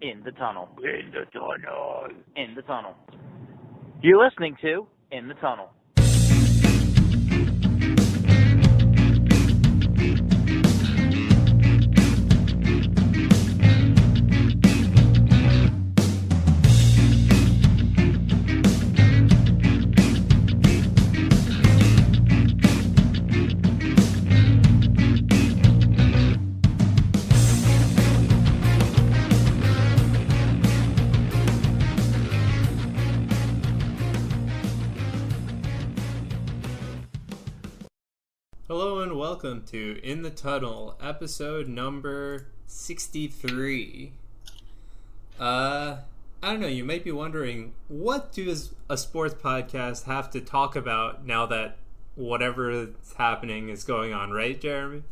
In the tunnel. In the tunnel. In the tunnel. You're listening to In the Tunnel. Hello and welcome to In the Tunnel, episode number 63. I don't know, you might be wondering, what does a sports podcast have to talk about now that whatever is happening is going on, right, Jeremy?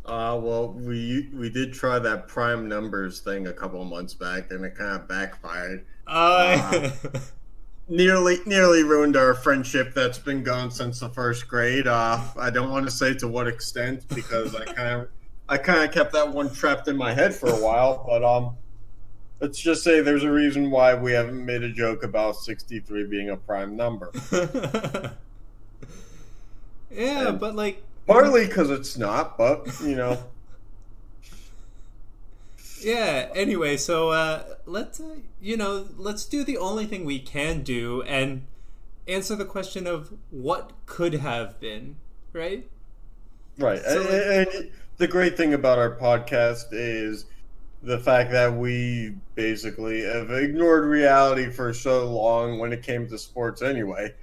Well, we did try that prime numbers thing a couple of months back, and it kind of backfired. Nearly ruined our friendship that's been going since the first grade. I don't want to say to what extent because I kind of kept that one trapped in my head for a while. But let's just say there's a reason why we haven't made a joke about 63 being a prime number. Yeah, but like partly because it's not, but you know. Yeah, anyway, so let's do the only thing we can do and answer the question of what could have been, right? Right. So, and the great thing about our podcast is the fact that we basically have ignored reality for so long when it came to sports anyway.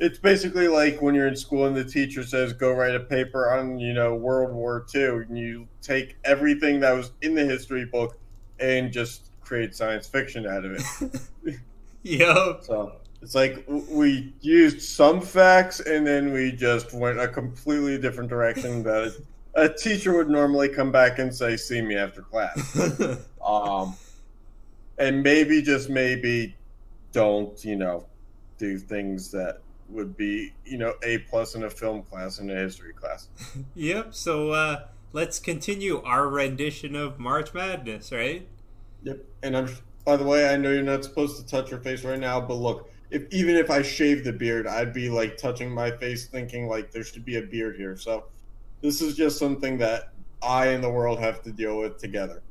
It's basically like when you're in school and the teacher says, go write a paper on, World War II, and you take everything that was in the history book and just create science fiction out of it. Yep. So it's like we used some facts and then we just went a completely different direction that a teacher would normally come back and say, see me after class. And maybe don't, do things that would be, A+ in a film class and a history class. Yep. So let's continue our rendition of March Madness, right? Yep. And by the way, I know you're not supposed to touch your face right now, but look, even if I shaved the beard, I'd be like touching my face thinking like there should be a beard here. So this is just something that I and the world have to deal with together.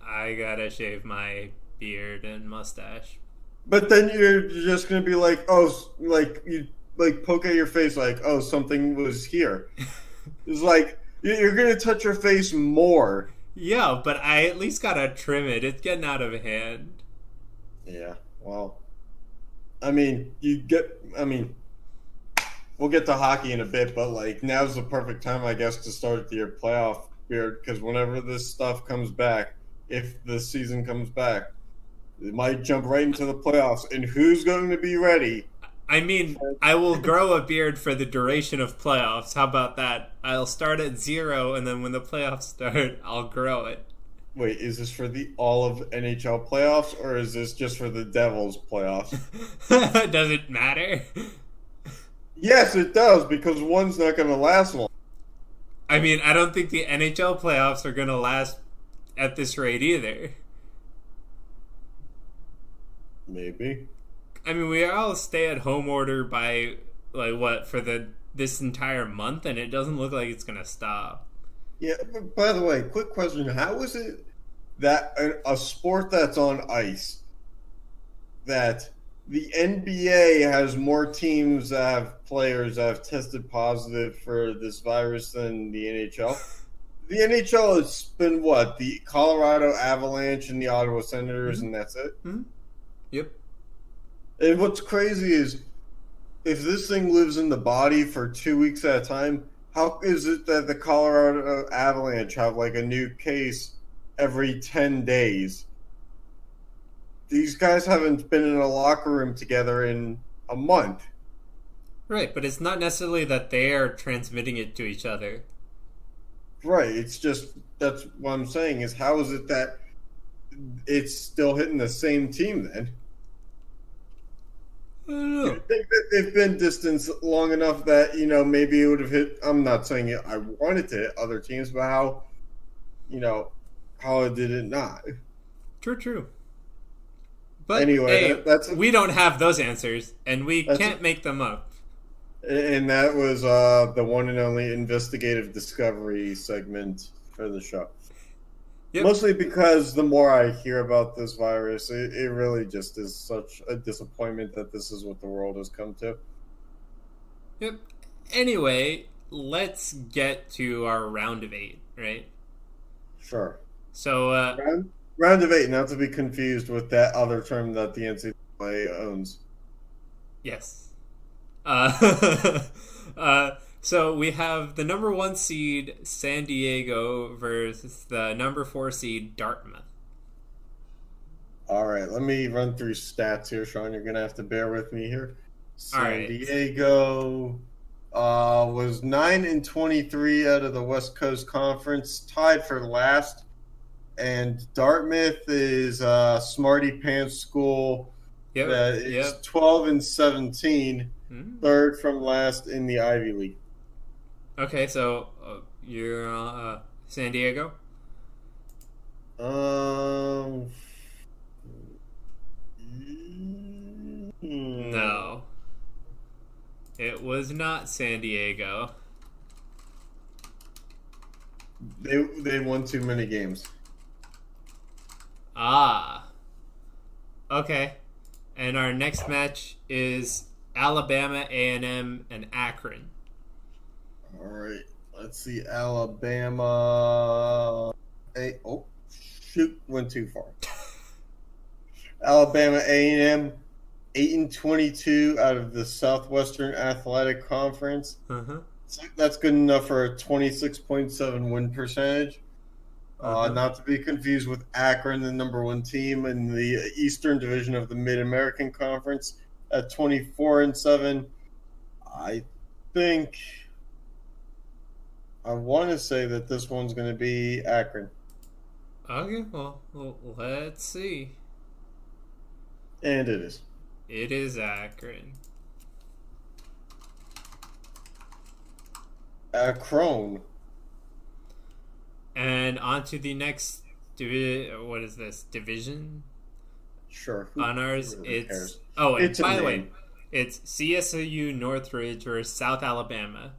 I gotta shave my beard and mustache. But then you're just going to be like, oh, like you like poke at your face like, oh, something was here. It's like you're going to touch your face more. Yeah, but I at least got to trim it. It's getting out of hand. Yeah, well, we'll get to hockey in a bit, but like now's the perfect time, I guess, to start your playoff period because whenever this stuff comes back, if the season comes back, it might jump right into the playoffs, and who's going to be ready? I mean, I will grow a beard for the duration of playoffs. How about that? I'll start at 0, and then when the playoffs start, I'll grow it. Wait, is this for all of NHL playoffs, or is this just for the Devils playoffs? Does it matter? Yes, it does, because one's not going to last long. I mean, I don't think the NHL playoffs are going to last at this rate either. Maybe. I mean, we are all stay-at-home order by, like, what, for this entire month, and it doesn't look like it's going to stop. Yeah, but by the way, quick question. How is it that a sport that's on ice, that the NBA has more teams that have players that have tested positive for this virus than the NHL? The NHL has been, what, the Colorado Avalanche and the Ottawa Senators, Mm-hmm. and that's it? Mm-hmm. Yep. And what's crazy is if this thing lives in the body for 2 weeks at a time, how is it that the Colorado Avalanche have like a new case every 10 days? These guys haven't been in a locker room together in a month. Right, but it's not necessarily that they are transmitting it to each other. Right, it's just, that's what I'm saying is how is it that it's still hitting the same team then? I don't know. I think that they've been distanced long enough that, maybe it would have hit. I'm not saying I wanted to hit other teams, but how, how did it not? True. But Anyway, hey, we don't have those answers, and we can't make them up. And that was the one and only investigative discovery segment for the show. Yep. Mostly because the more I hear about this virus, it really just is such a disappointment that this is what the world has come to. Yep. Anyway, let's get to our round of 8, right? Sure. So, round of 8, not to be confused with that other term that the NCAA owns. Yes. So we have the number 1 seed San Diego versus the number 4 seed Dartmouth. All right, let me run through stats here, Sean. You're gonna have to bear with me here. San Diego was 9-23 out of the West Coast Conference, tied for last. And Dartmouth is a smarty pants school that is 12-17, third from last in the Ivy League. Okay, so you're San Diego? No. It was not San Diego. They won too many games. Ah. Okay. And our next match is Alabama, A&M, and Akron. All right. Let's see. Alabama. Went too far. Alabama, A&M, 8-22 out of the Southwestern Athletic Conference. So that's good enough for a 26.7 win percentage. Not to be confused with Akron, the number 1 team in the Eastern Division of the Mid-American Conference at 24-7. I want to say that this one's going to be Akron. Okay, well, let's see. And it is. It is Akron. Akron. And on to the next what is this? Division? Sure. On ours, really it's... cares? Oh, and by the way, it's CSU Northridge versus South Alabama.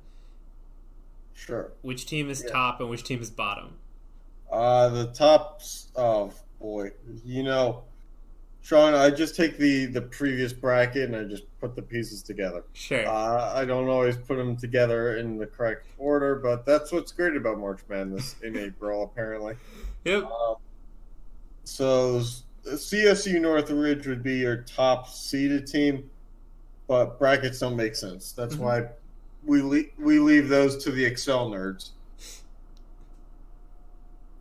Sure. Which team is top and which team is bottom? The tops... Oh, boy. You know... Sean, I just take the previous bracket and I just put the pieces together. Sure. I don't always put them together in the correct order, but that's what's great about March Madness in April, apparently. Yep. So CSU Northridge would be your top seeded team, but brackets don't make sense. That's why we leave those to the Excel nerds.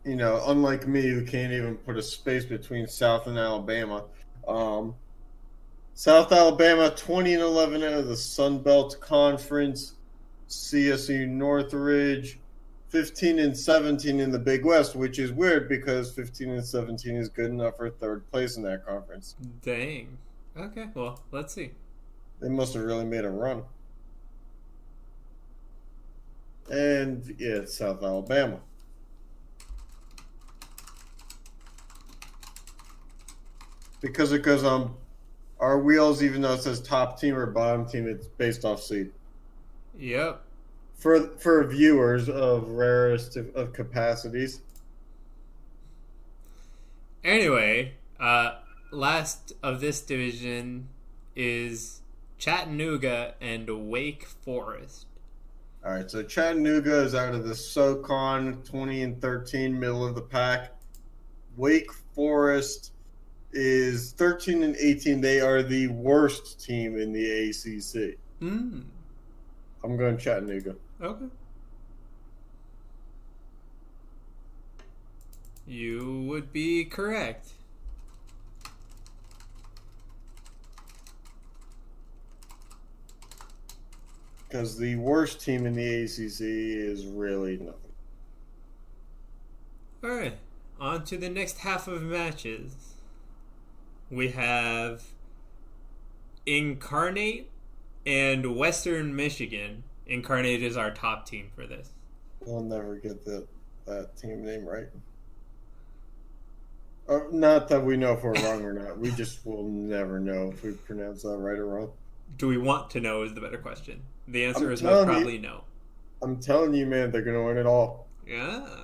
You know, unlike me, who can't even put a space between South and Alabama. South Alabama, 20-11 out of the Sun Belt Conference. CSU Northridge, 15-17 in the Big West, which is weird because 15-17 is good enough for third place in that conference. Dang. Okay, well, let's see. They must have really made a run. And yeah, it's South Alabama. Because it goes on our wheels, even though it says top team or bottom team, it's based off seed. Yep. For viewers of rarest of capacities. Anyway, last of this division is Chattanooga and Wake Forest. All right, so Chattanooga is out of the SoCon, 20-13, middle of the pack. Wake Forest is 13-18. They are the worst team in the ACC. I'm going Chattanooga. Okay. You would be correct. Because the worst team in the ACC is really nothing. All right, on to the next half of matches. We have Incarnate and Western Michigan. Incarnate is our top team for this. We'll never get that team name right. Not that we know if we're wrong or not. We just will never know if we pronounce that right or wrong. Do we want to know is the better question. The answer I'm is telling most you. probably no. I'm telling you, man, they're going to win it all. Yeah.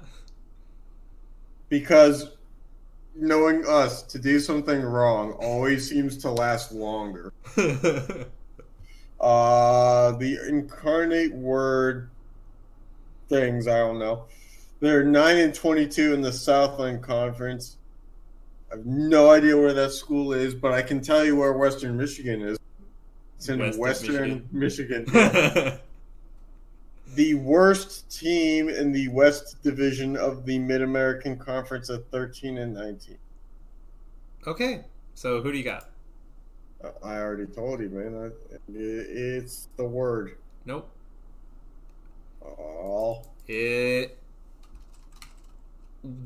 Because knowing us to do something wrong always seems to last longer. The incarnate word things, I don't know. They're 9-22 in the Southland Conference. I have no idea where that school is, but I can tell you where Western Michigan is. It's in Western Michigan. The worst team in the West Division of the Mid-American Conference at 13-19. Okay, so who do you got? I already told you, man. It's the word. Nope. Oh. The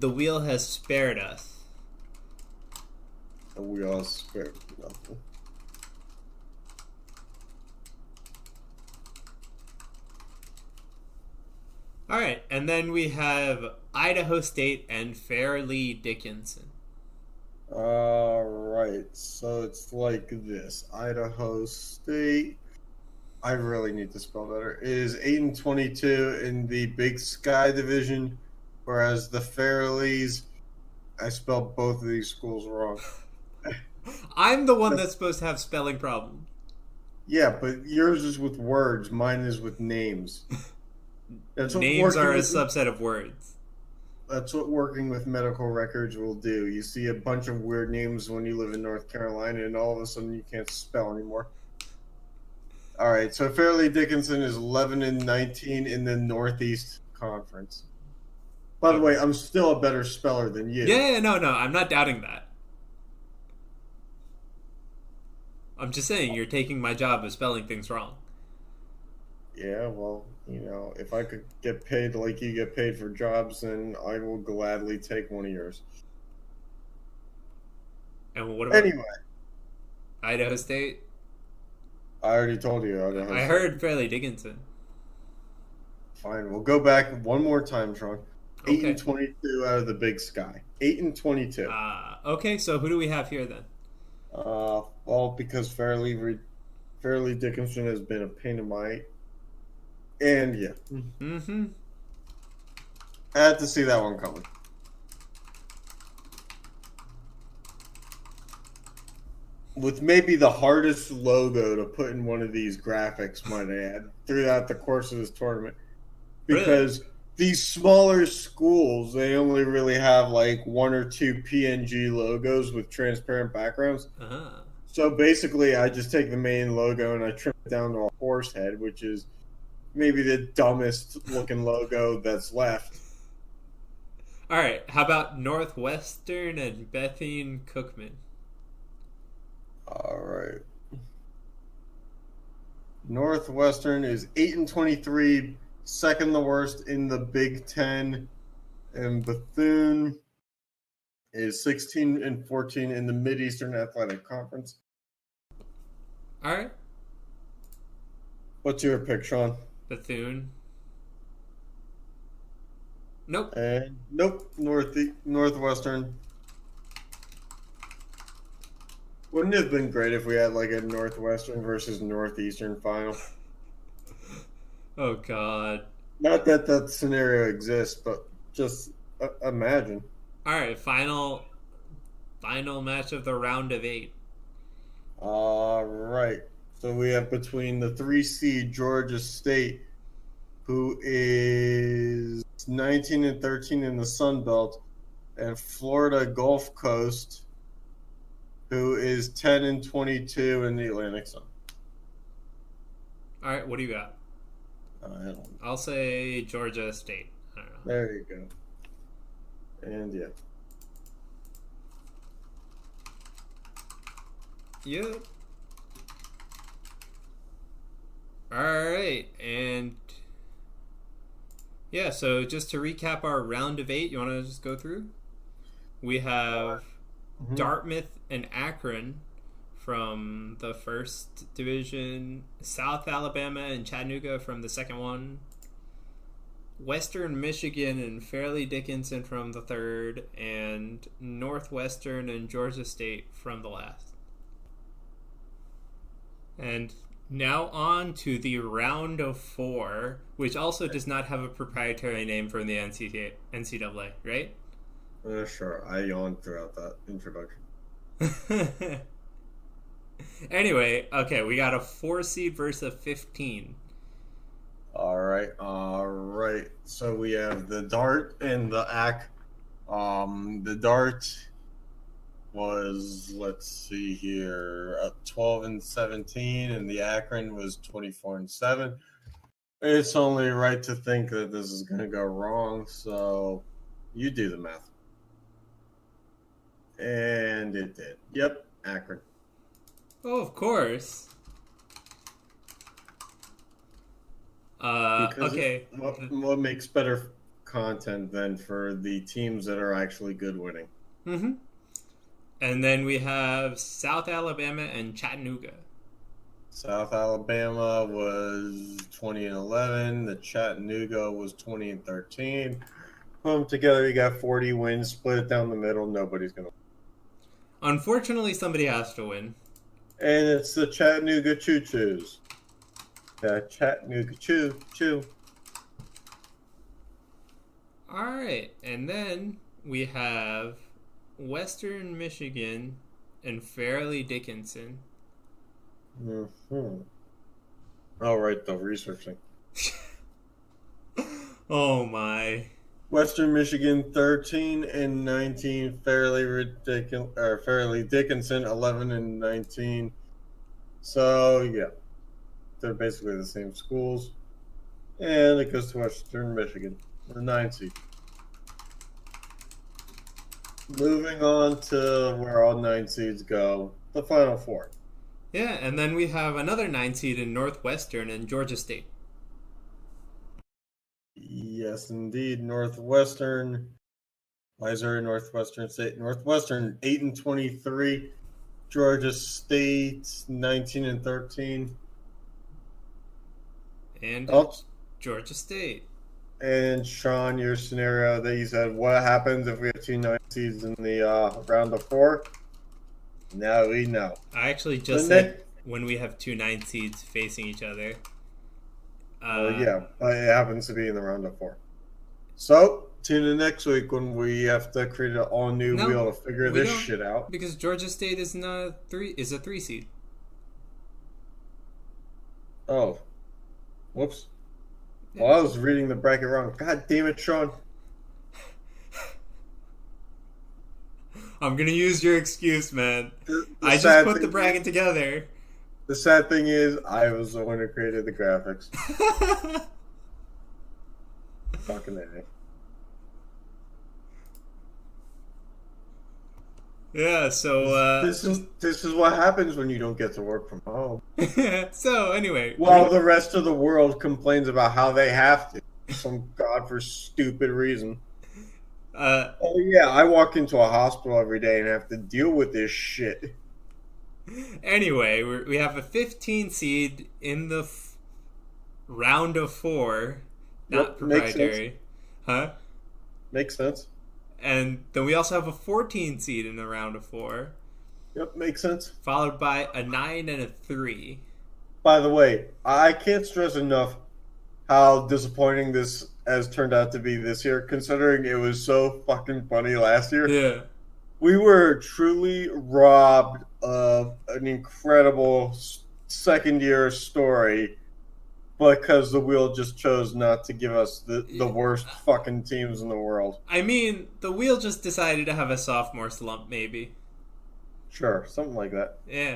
wheel has spared us. We all spared nothing. All right, and then we have Idaho State and Fairleigh Dickinson. All right, so it's like this: Idaho State. I really need to spell better. Is 8-22 in the Big Sky Division, whereas the Fairleighs. I spelled both of these schools wrong. I'm the one that's supposed to have spelling problems. Yeah, but yours is with words. Mine is with names. Names are a subset of words. That's what working with medical records will do. You see a bunch of weird names when you live in North Carolina, and all of a sudden you can't spell anymore. All right, so Fairleigh Dickinson is 11-19 in the Northeast Conference. By the way, I'm still a better speller than you. Yeah, no, I'm not doubting that. I'm just saying you're taking my job of spelling things wrong. Yeah, well, if I could get paid like you get paid for jobs, then I will gladly take one of yours. And what about anyway? Idaho State? I already told you. I heard Fairleigh Dickinson. Fine, we'll go back one more time, Tron. Okay. 8-22 out of the Big Sky. 8-22. Okay, so who do we have here then? Well, because Fairleigh Dickinson has been a pain in my... And, yeah. Mm-hmm. I had to see that one coming. With maybe the hardest logo to put in one of these graphics, might I add, throughout the course of this tournament. Because... Really? These smaller schools, they only really have like one or two PNG logos with transparent backgrounds. Uh-huh. So basically, I just take the main logo and I trim it down to a horse head, which is maybe the dumbest looking logo that's left. All right, how about Northwestern and Bethune Cookman? All right. Northwestern is 8-23. Second the worst in the Big Ten, and Bethune is 16-14 in the Mid-Eastern Athletic Conference. All right. What's your pick, Sean? Bethune. Nope. And nope. Northwestern. Wouldn't it have been great if we had like a Northwestern versus Northeastern final? Oh, God. Not that that scenario exists, but just imagine. All right, final match of the round of 8. All right. So we have between the 3 seed Georgia State, who is 19-13 in the Sun Belt, and Florida Gulf Coast, who is 10-22 in the Atlantic Sun. All right, what do you got? I'll say Georgia State. I don't know. There you go. And yeah. Yep. All right, and yeah. So just to recap our round of 8, you want to just go through? We have Dartmouth and Akron from the first division, South Alabama and Chattanooga from the second one. Western Michigan and Fairleigh Dickinson from the third, and Northwestern and Georgia State from the last. And now on to the round of 4, which also does not have a proprietary name from the NCAA, right? Sure. I yawned throughout that introduction. Anyway, okay, we got a 4 seed versus a 15. All right. So we have the Dart and the AC. The Dart was, let's see here, 12-17, and the Akron was 24-7. It's only right to think that this is going to go wrong, so you do the math. And it did. Yep, Akron. Oh, of course. Okay. What makes better content than for the teams that are actually good winning? Mm-hmm. And then we have South Alabama and Chattanooga. South Alabama was 20-11. The Chattanooga was 20-13. Put them together, you got 40 wins. Split it down the middle. Nobody's gonna. Unfortunately, somebody has to win. And it's the Chattanooga Choo Choos. The Chattanooga Choo Choo. All right, and then we have Western Michigan and Fairleigh Dickinson. Mm-hmm. All right, though, researching. Oh my. Western Michigan 13-19, Fairleigh Dickinson 11-19. So yeah, they're basically the same schools, and it goes to Western Michigan, the 9 seed. Moving on to where all 9 seeds go, the Final Four. Yeah, and then we have another 9 seed in Northwestern and Georgia State. Yes, indeed. Northwestern. Why is there a Northwestern State? Northwestern 8-23. Georgia State 19-13. And Georgia State. And Sean, your scenario that you said, what happens if we have 2 9 seeds in the round of 4? Now we know. I actually just said when we have 2 9 seeds facing each other. Yeah, but it happens to be in the round of 4. So, tune in next week when we have to create an all-new wheel to figure this shit out. Because Georgia State is a 3 seed. Oh. Whoops. Yeah. Well, I was reading the bracket wrong. God damn it, Sean. I'm going to use your excuse, man. I just put the bracket together. The sad thing is, I was the one who created the graphics. Fucking A. Yeah, so this is what happens when you don't get to work from home. So anyway, while the rest of the world complains about how they have to, some god for stupid reason. Oh yeah, I walk into a hospital every day and have to deal with this shit. Anyway, we have a 15 seed in the round of 4, not proprietary, huh? Makes sense. And then we also have a 14 seed in the round of 4. Yep, makes sense. Followed by a 9 and a 3. By the way, I can't stress enough how disappointing this has turned out to be this year, considering it was so fucking funny last year. Yeah. We were truly robbed of an incredible second-year story because the wheel just chose not to give us the worst fucking teams in the world. I mean, the wheel just decided to have a sophomore slump, maybe. Sure, something like that. Yeah.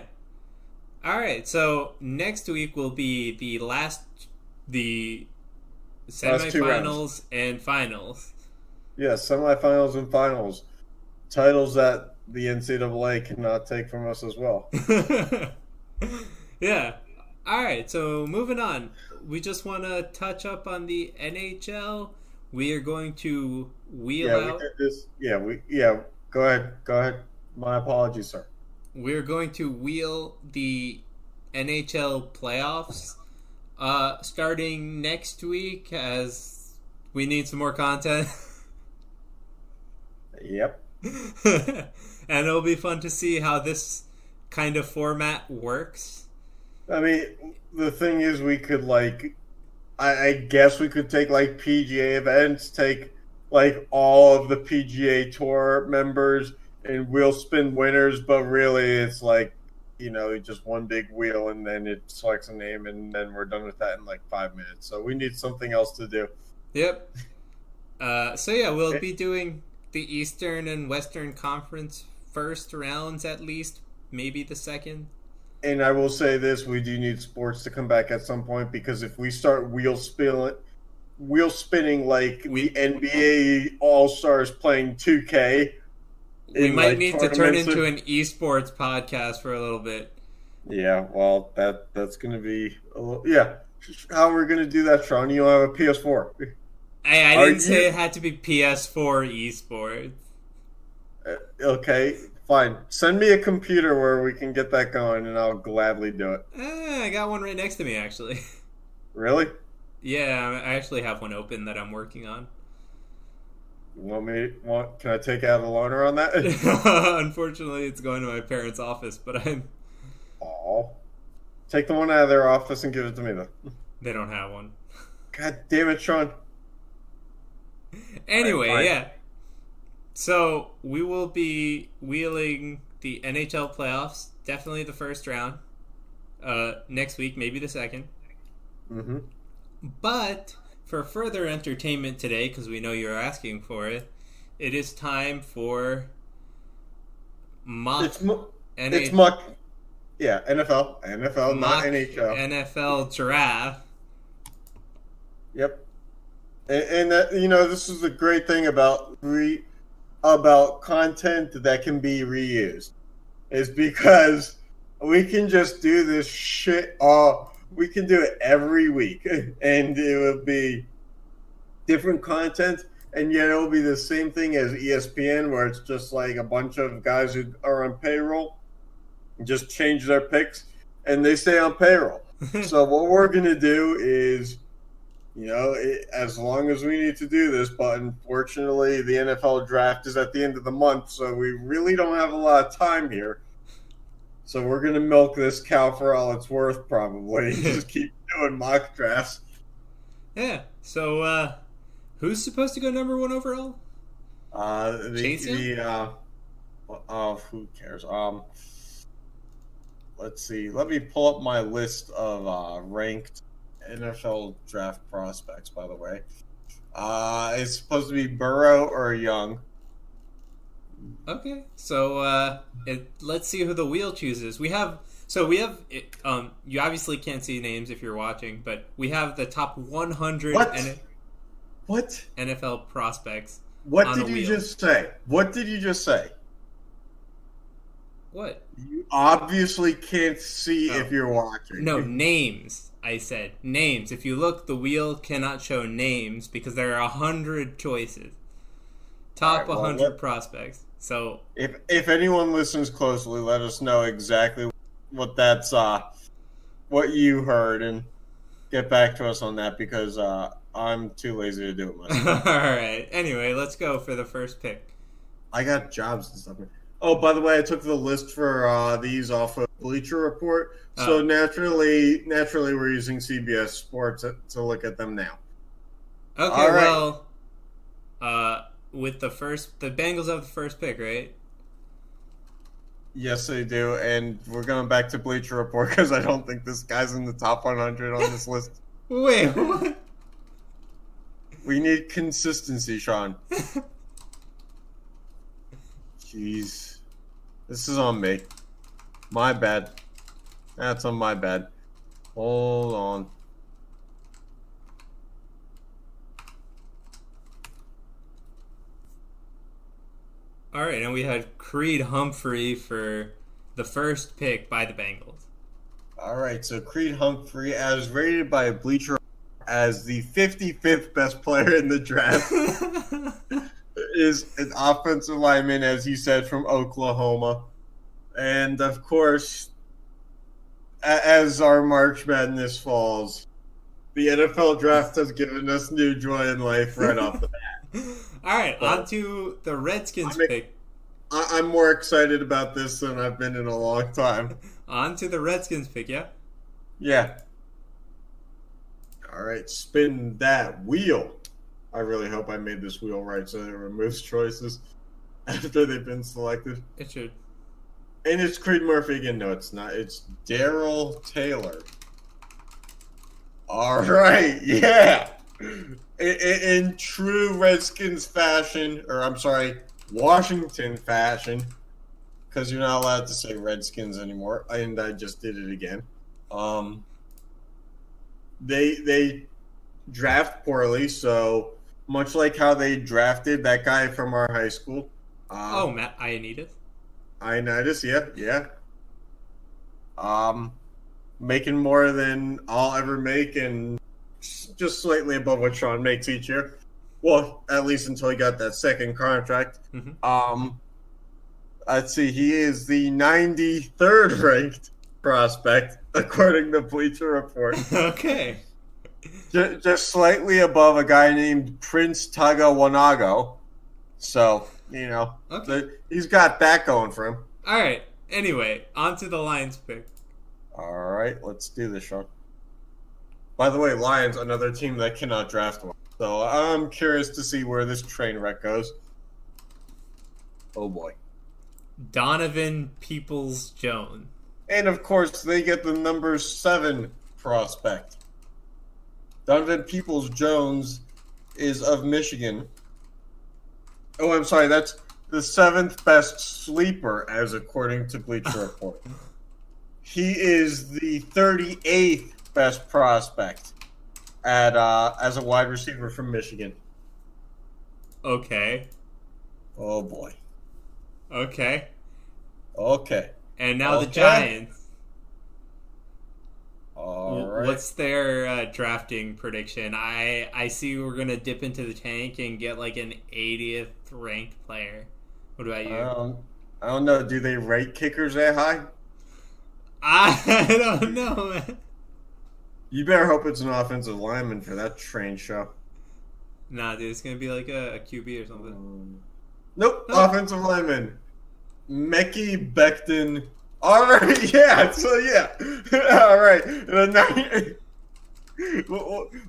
All right, so next week will be the semifinals and finals. Yeah, semifinals and finals. Titles that the NCAA cannot take from us as well. Yeah. All right, so moving on. We just want to touch up on the NHL. We are going to wheel out. We did this. Yeah. Go ahead. My apologies, sir. We're going to wheel the NHL playoffs starting next week, as We need some more content. Yep. And it'll be fun to see how this kind of format works. I mean, the thing is, we could, like, I guess we could take, like, PGA events, take, like, all of the PGA Tour members and wheel spin winners, but really it's like, you know, just one big wheel and then it selects a name and then we're done with that in like 5 minutes. So we need something else to do. Yep. So yeah, we'll be doing the Eastern and Western Conference first rounds at least, maybe the second. And I will say this, we do need sports to come back at some point, because if we start wheel spinning like the NBA All-Stars playing 2K, we might like need to turn into an esports podcast for a little bit. Yeah, well, that's going to be a little, yeah. How are we going to do that, Sean? You don't have a PS4. I didn't say it had to be PS4 esports. Okay, fine. Send me a computer where we can get that going, and I'll gladly do it. I got one right next to me, actually. Really? Yeah, I actually have one open that I'm working on. Can I take out a loaner on that? Unfortunately, it's going to my parents' office, but I'm... Aw. Take the one out of their office and give it to me, then. They don't have one. God damn it, Sean. Anyway, Fine. yeah. So, we will be wheeling the NHL playoffs, definitely the first round. Next week, maybe the second. Mm-hmm. But for further entertainment today, because we know you're asking for it, it is time for mock. It's mock. Yeah, NFL, not NHL. NFL draft. Yep. And that, you know, this is the great thing about content that can be reused, is because we can just do this shit we can do it every week, and it will be different content, and yet it will be the same thing as ESPN, where it's just like a bunch of guys who are on payroll just change their picks and they stay on payroll. So what we're going to do is, you know, as long as we need to do this, but unfortunately the NFL draft is at the end of the month, so we really don't have a lot of time here. So we're going to milk this cow for all it's worth, probably. Just keep doing mock drafts. Yeah. So, who's supposed to go number 1 overall? Chase Young? Who cares? Let's see. Let me pull up my list of ranked NFL draft prospects, by the way. It's supposed to be Burrow or Young. Okay, so let's see who the wheel chooses. We have you obviously can't see names if you're watching, but we have the top 100 What? NFL prospects. What did you just say? What did you just say? What? You obviously can't see if you're watching. No, names. I said names. If you look, the wheel cannot show names because there are 100 choices. Top 100 prospects. So if anyone listens closely, let us know exactly what that's what you heard, and get back to us on that, because I'm too lazy to do it myself. All right. Anyway, let's go for the first pick. I got jobs and stuff. Oh, by the way, I took the list for these off of Bleacher Report, so naturally we're using CBS Sports to look at them now. Okay. All right. Well, with the Bengals have the first pick, right? Yes, they do, and we're going back to Bleacher Report because I don't think this guy's in the top 100 on this list. Wait, what? We need consistency, Sean. Jeez. This is on me. My bad. That's on my bad. Hold on. All right, and we had Creed Humphrey for the first pick by the Bengals. All right, so Creed Humphrey, as rated by Bleacher as the 55th best player in the draft, is an offensive lineman, as you said, from Oklahoma. And, of course, as our March Madness falls, The NFL draft has given us new joy in life right off the bat. All right, So, on to the Redskins pick. I'm more excited about this than I've been in a long time. On to the Redskins pick, yeah? Yeah. All right, spin that wheel. I really hope I made this wheel right so that it removes choices after they've been selected. It should. And it's Creed Murphy again. No, it's not. It's Daryl Taylor. All right, yeah. In true Redskins fashion, or I'm sorry, Washington fashion, because you're not allowed to say Redskins anymore, and I just did it again. They draft poorly, so much like how they drafted that guy from our high school. Matt Ioannidis. Ioannidis, yeah. Making more than I'll ever make, and just slightly above what Sean makes each year. Well, at least until he got that second contract. Mm-hmm. Let's see, he is the 93rd ranked prospect according to Bleacher Report. Okay. Just slightly above a guy named Prince Tagawanago. So, Okay. he's got that going for him. All right. Anyway, on to the Lions pick. All right, let's do this, Sean. By the way, Lions, another team that cannot draft one. So I'm curious to see where this train wreck goes. Oh, boy. Donovan Peoples-Jones. And, of course, they get the number 7 prospect. Donovan Peoples-Jones is of Michigan. Oh, I'm sorry, that's the 7th best sleeper, as according to Bleacher Report. He is the 38th best prospect as a wide receiver from Michigan. Okay. Oh, boy. Okay. Okay. And now the Okay. Giants. All right. What's their drafting prediction? I see we're going to dip into the tank and get like an 80th ranked player. What about you? I don't know. Do they rate kickers that high? I don't know, man. You better hope it's an offensive lineman for that train show. Nah, dude, it's going to be like a QB or something. Nope, No. offensive lineman. Mekhi Becton. All right, yeah, so yeah. All right.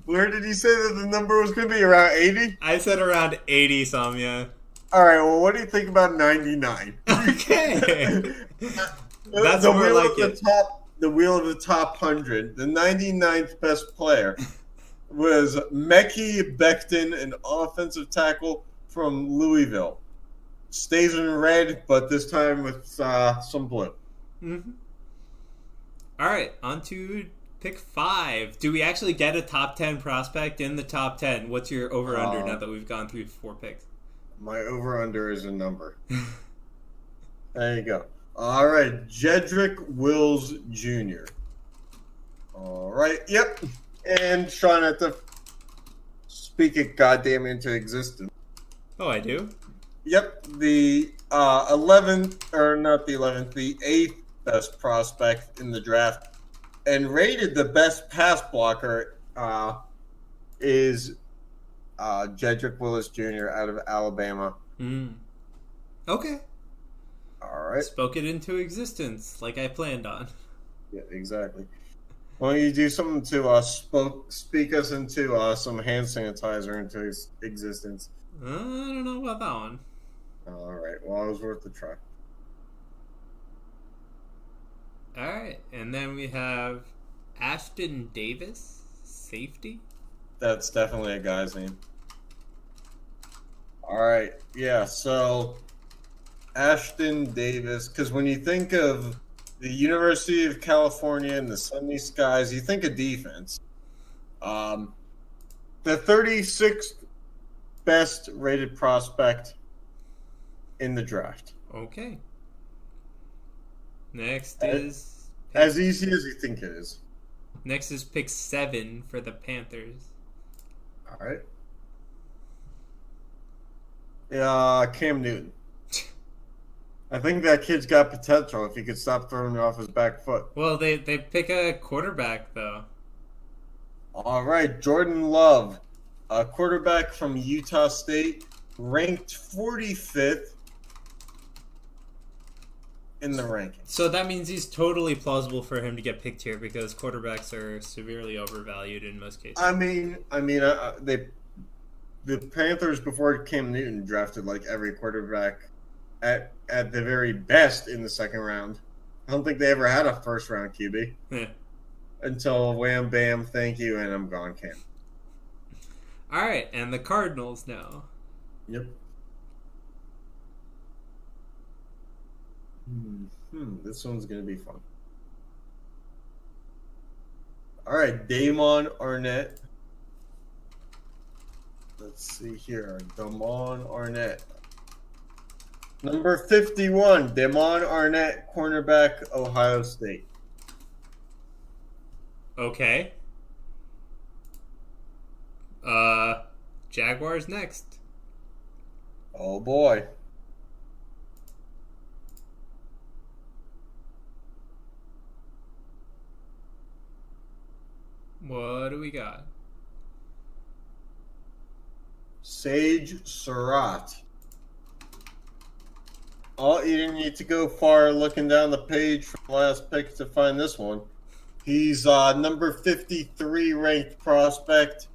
Where did he say that the number was going to be? Around 80? I said around 80 some, yeah. All right, well, what do you think about 99? Okay. That's the more wheel like of the it. the wheel of the top 100. The 99th best player was Mekhi Becton, an offensive tackle from Louisville. Stays in red, but this time with some blue. Mm-hmm. All right, on to pick 5. Do we actually get a top 10 prospect in the top 10? What's your over-under now that we've gone through 4 picks? My over-under is a number. There you go. All right, Jedrick Wills Jr. All right, yep. And Sean had to speak it goddamn into existence. Oh, I do? Yep, the 11th, or not the 11th, the 8th best prospect in the draft, and rated the best pass blocker is Jedrick Wills Jr. out of Alabama. Okay. All right. Spoke it into existence like I planned on. Yeah, exactly. Why don't you do something to speak us into some hand sanitizer into existence? I don't know about that one. All right. Well, it was worth the try. All right, and then we have Ashton Davis, safety. That's definitely a guy's name. All right. Yeah. So Ashton Davis, because when you think of the University of California and the sunny skies, you think of defense. The 36th best rated prospect in the draft. Okay. Next is As easy as you think it is. Next is pick 7 for the Panthers. All right. Yeah, Cam Newton. I think that kid's got potential if he could stop throwing it off his back foot. Well, they pick a quarterback though. All right, Jordan Love, a quarterback from Utah State, ranked 45th in the rankings. So that means he's totally plausible for him to get picked here because quarterbacks are severely overvalued in most cases. The Panthers before Cam Newton drafted like every quarterback at the very best in the second round. I don't think they ever had a first round QB until wham bam, thank you, and I'm gone, Cam. All right, and the Cardinals now. Yep. This one's going to be fun. All right, Damon Arnett. Let's see here. Damon Arnett. Number 51, Damon Arnett, cornerback, Ohio State. Okay. Jaguars next. Oh boy. What do we got? Sage Surratt. Oh, you didn't need to go far looking down the page from the last pick to find this one. He's number 53 ranked prospect,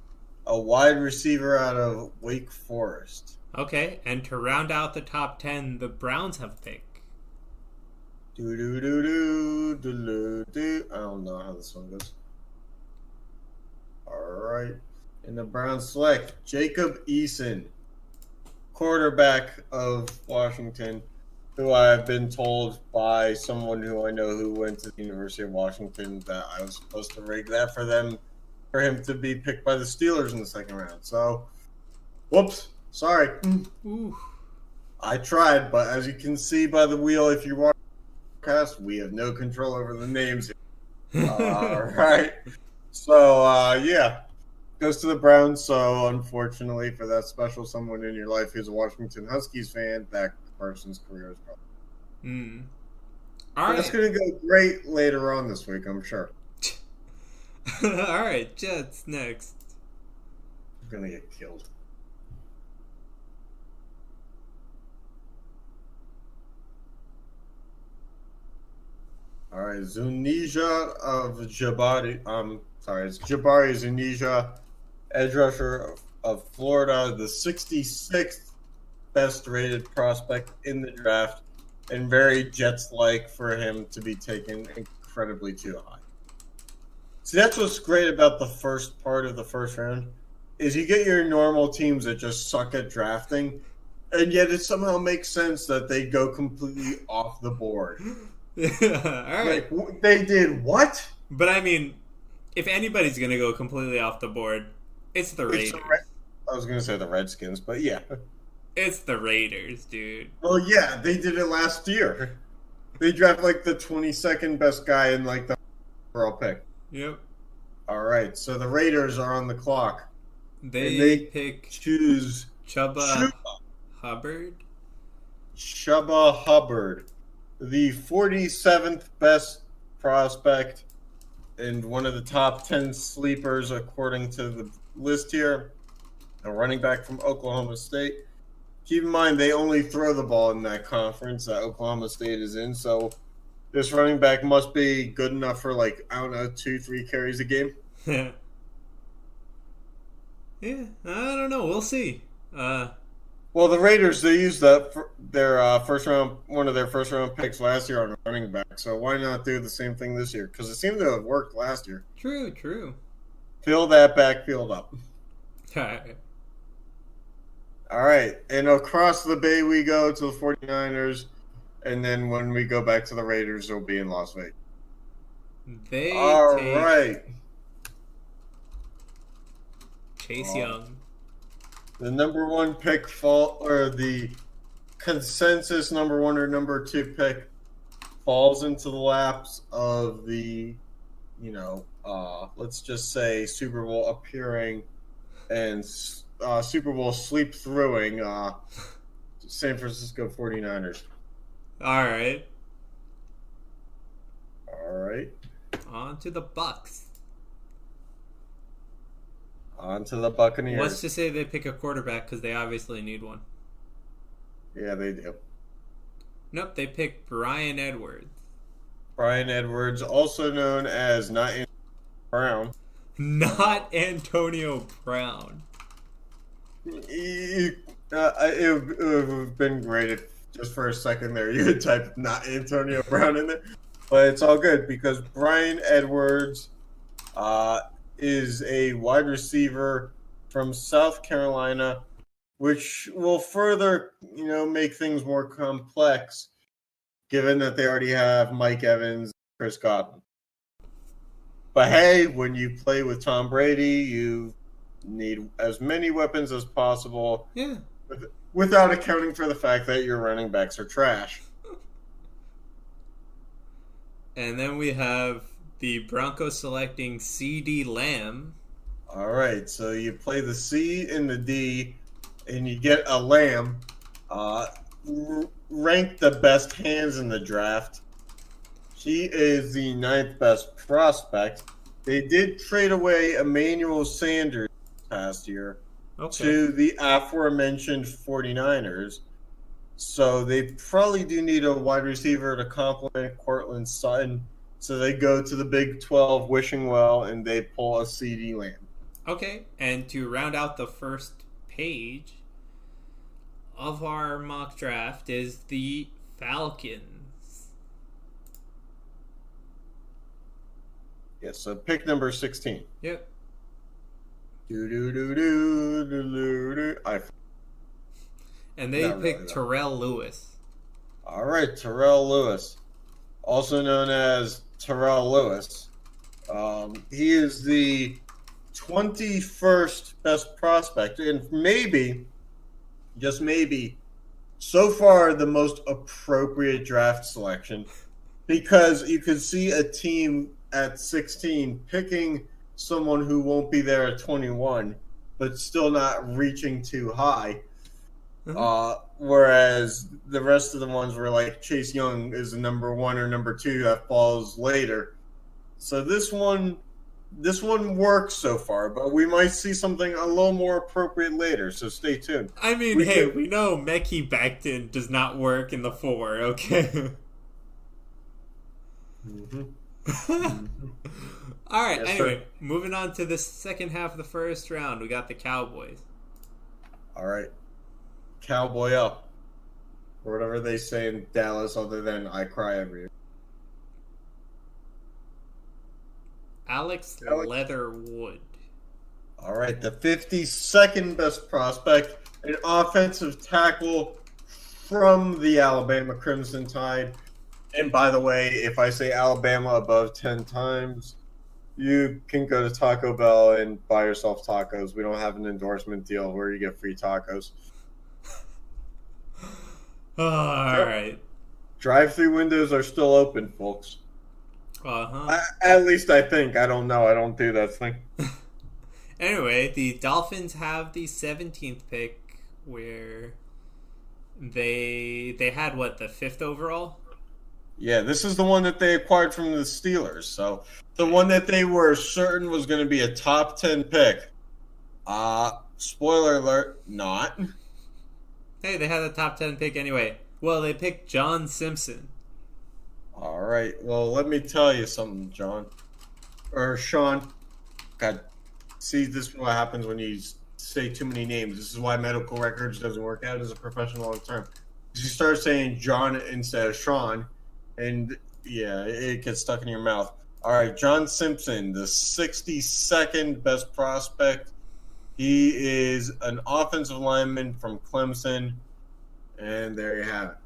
a wide receiver out of Wake Forest. Okay, and to round out the top 10, the Browns have a pick. I don't know how this one goes. All right. And the Browns select Jacob Eason, quarterback of Washington, who I have been told by someone who I know who went to the University of Washington that I was supposed to rig that for him to be picked by the Steelers in the second round. So, whoops, sorry. Ooh. I tried, but as you can see by the wheel, if you watch the podcast, we have no control over the names. All right. So, yeah. Goes to the Browns, so unfortunately for that special someone in your life who's a Washington Huskies fan, that person's career is probably. All right. That's going to go great later on this week, I'm sure. All right, Jets next. I'm going to get killed. All right, Zunija of Jabari. It's Jabari Zunija, edge rusher of Florida, the 66th best rated prospect in the draft, and very Jets-like for him to be taken incredibly too high. See, that's what's great about the first part of the first round, is you get your normal teams that just suck at drafting, and yet it somehow makes sense that they go completely off the board. All right. Like, they did what? But I mean, if anybody's going to go completely off the board, it's the Raiders. I was going to say the Redskins, but yeah. It's the Raiders, dude. Well, yeah, they did it last year. They drafted like the 22nd best guy in like the overall pick. Yep. All right, so the Raiders are on the clock. They pick choose Chuba Hubbard. Chuba Hubbard, the 47th best prospect and one of the top 10 sleepers according to the list here. A running back from Oklahoma State. Keep in mind, they only throw the ball in that conference that Oklahoma State is in, so this running back must be good enough for, like, I don't know, 2-3 carries a game. Yeah, I don't know. We'll see. Well, the Raiders, they used that for their one of their first round picks last year on running back, so why not do the same thing this year? Because it seemed to have worked last year. True. Fill that backfield up. Alright. All right, and across the bay we go to the 49ers, and then when we go back to the Raiders, they'll be in Las Vegas. All right. Chase Young. The number one pick or the consensus number one or number two pick falls into the laps of the, let's just say Super Bowl appearing and Super Bowl sleep-throughing San Francisco 49ers. All right. On On to the Bucks. On to the Buccaneers. Let's just say they pick a quarterback because they obviously need one. Yeah, they do. Nope, they pick Bryan Edwards. Bryan Edwards, also known as not Antonio Brown. Not Antonio Brown. It would have been great if just for a second there you had typed not Antonio Brown in there. But it's all good because Bryan Edwards is a wide receiver from South Carolina, which will further, make things more complex given that they already have Mike Evans, Chris Godwin. But hey, when you play with Tom Brady, you need as many weapons as possible. Yeah. Without accounting for the fact that your running backs are trash. And then we have the Broncos selecting CeeDee Lamb. All right, so you play the C and the D, and you get a Lamb. Ranked the best hands in the draft. She is the 9th best prospect. They did trade away Emmanuel Sanders past year to the aforementioned 49ers. So they probably do need a wide receiver to complement Cortland Sutton. So they go to the Big 12 wishing well, and they pull a CeeDee Lamb. Okay, and to round out the first page of our mock draft is the Falcons. Yes, so pick number 16. Yep. And they picked Terrell Lewis. All right, Terrell Lewis, also known as Terrell Lewis. He is the 21st best prospect, and maybe, just maybe, so far the most appropriate draft selection, because you could see a team at 16 picking someone who won't be there at 21, but still not reaching too high. Whereas the rest of the ones were like Chase Young is the number 1 or number 2 that falls later. So this one works so far, but we might see something a little more appropriate later. So stay tuned. I mean, we know Mekhi Becton does not work in the 4. Okay. All right. Yes, anyway, sir. Moving on to the second half of the first round, we got the Cowboys. All right. Cowboy up. Or whatever they say in Dallas other than I cry every year. Alex Leatherwood. All right. The 52nd best prospect, an offensive tackle from the Alabama Crimson Tide. And by the way, if I say Alabama above 10 times, you can go to Taco Bell and buy yourself tacos. We don't have an endorsement deal where you get free tacos. All right. Drive-through windows are still open, folks. Uh-huh. At least I think. I don't know. I don't do that thing. Anyway, the Dolphins have the 17th pick, where they had the 5th overall? Yeah, this is the one that they acquired from the Steelers. So the one that they were certain was going to be a top 10 pick. Spoiler alert, not. Hey, they had a top 10 pick anyway. Well, they picked John Simpson. All right. Well, let me tell you something, John. Or Sean. God, see, this is what happens when you say too many names. This is why medical records doesn't work out as a professional long term. You start saying John instead of Sean, and yeah, it gets stuck in your mouth. All right, John Simpson, the 62nd best prospect. He is an offensive lineman from Clemson, and there you have it.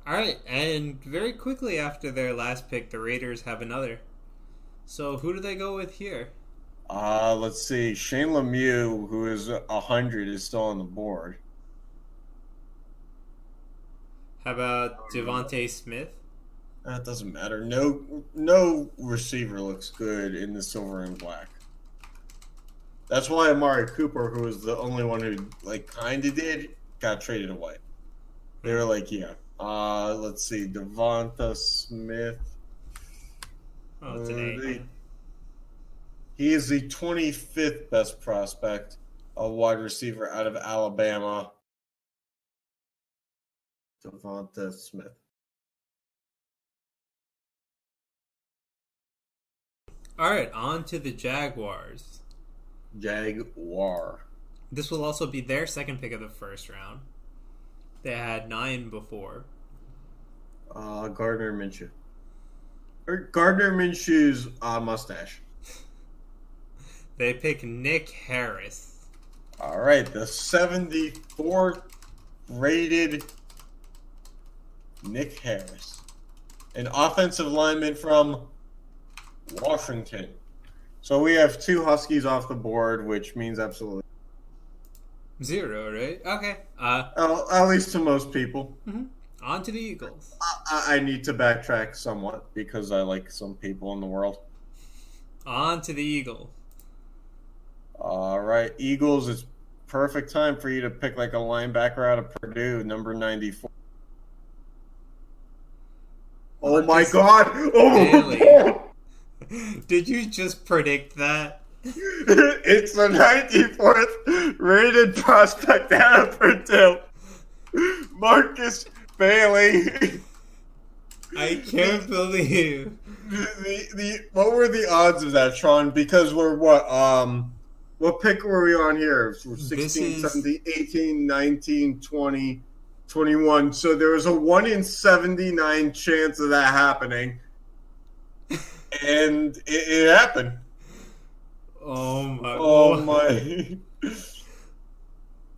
All right, and very quickly after their last pick, the Raiders have another. So who do they go with here? Let's see. Shane Lemieux, who is 100, is still on the board. How about Devontae Smith? That doesn't matter. No receiver looks good in the silver and black. That's why Amari Cooper, who was the only one who kind of did, got traded away. They were like, yeah. Let's see. Devonta Smith. Oh, today. He is the 25th best prospect, a wide receiver out of Alabama. Devonta Smith. All right, on to the Jaguars. Jaguar. This will also be their second pick of the first round. They had 9 before. Gardner Minshew. Gardner Minshew's mustache. They pick Nick Harris. All right, the 74th rated Nick Harris, an offensive lineman from Washington. So we have 2 Huskies off the board, which means absolutely 0, right? Okay. at least to most people. On to the Eagles. I need to backtrack somewhat because I like some people in the world. On to the Eagles. All right, Eagles, it's perfect time for you to pick like a linebacker out of Purdue, number 94. Oh my God! Oh my God! Did you just predict that? It's the 94th rated prospect out of Purdue, Marcus Bailey. I can't believe. What were the odds of that, Sean? Because we're what pick were we on here? 16, 17, 18, 19, 20, 21. So there was a 1 in 79 chance of that happening. And it happened. Oh my. Oh my.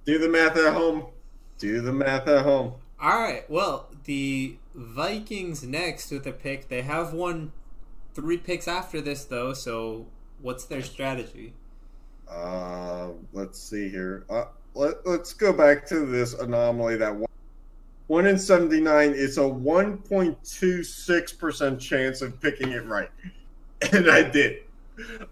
Do the math at home. Do the math at home. All right. Well, the Vikings next with a pick. They have won 3 picks after this, though. So what's their strategy? Let's see here. Let's go back to this anomaly that 1 in 79 is a 1.26% chance of picking it right. And I did.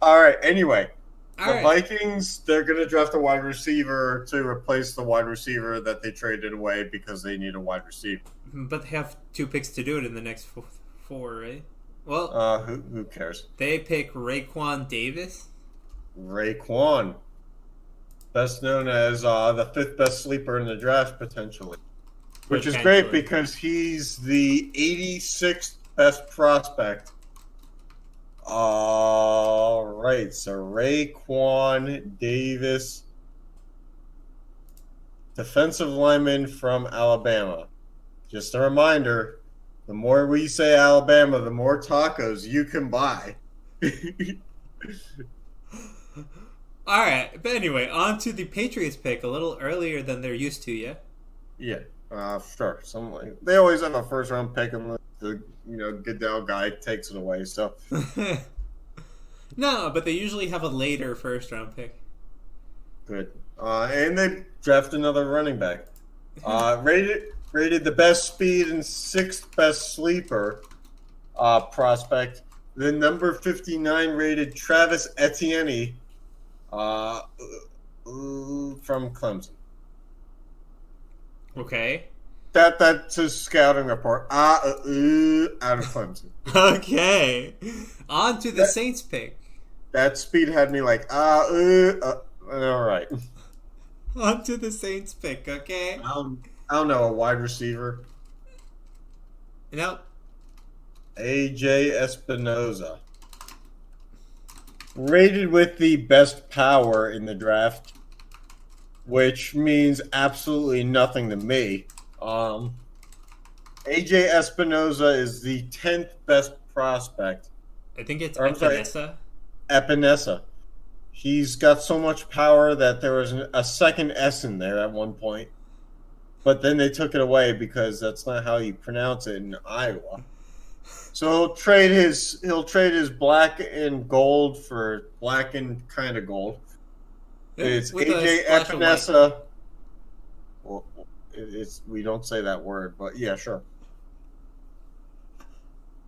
All right. Anyway, Vikings, they're going to draft a wide receiver to replace the wide receiver that they traded away because they need a wide receiver. But they have 2 picks to do it in the next 4, right? Well, who cares? They pick Raekwon Davis. Raekwon, best known as the 5th best sleeper in the draft, potentially. Which is great because he's the 86th best prospect. All right, so Raekwon Davis, defensive lineman from Alabama. Just a reminder, the more we say Alabama, the more tacos you can buy. All right, but anyway, on to the Patriots pick a little earlier than they're used to, yeah? Yeah. Sure. They always have a first round pick, and the Goodell guy takes it away. So no, but they usually have a later first round pick. Good. And they draft another running back. Rated the best speed and 6th best sleeper prospect. The number 59 rated Travis Etienne from Clemson. Okay. That's his scouting report. Out of Clemson. Okay. On to the Saints pick. That speed had me like, all right. On to the Saints pick, okay? I don't know, a wide receiver. Nope. AJ Espinoza. Rated with the best power in the draft, which means absolutely nothing to me. AJ Espinoza is the 10th best prospect. I think it's Epinesa. Epinesa. He's got so much power that there was a second S in there at one point. But then they took it away because that's not how you pronounce it in Iowa. So he'll trade his black and gold for black and kind of gold. It's AJ Epinesa. Well, we don't say that word, but yeah, sure.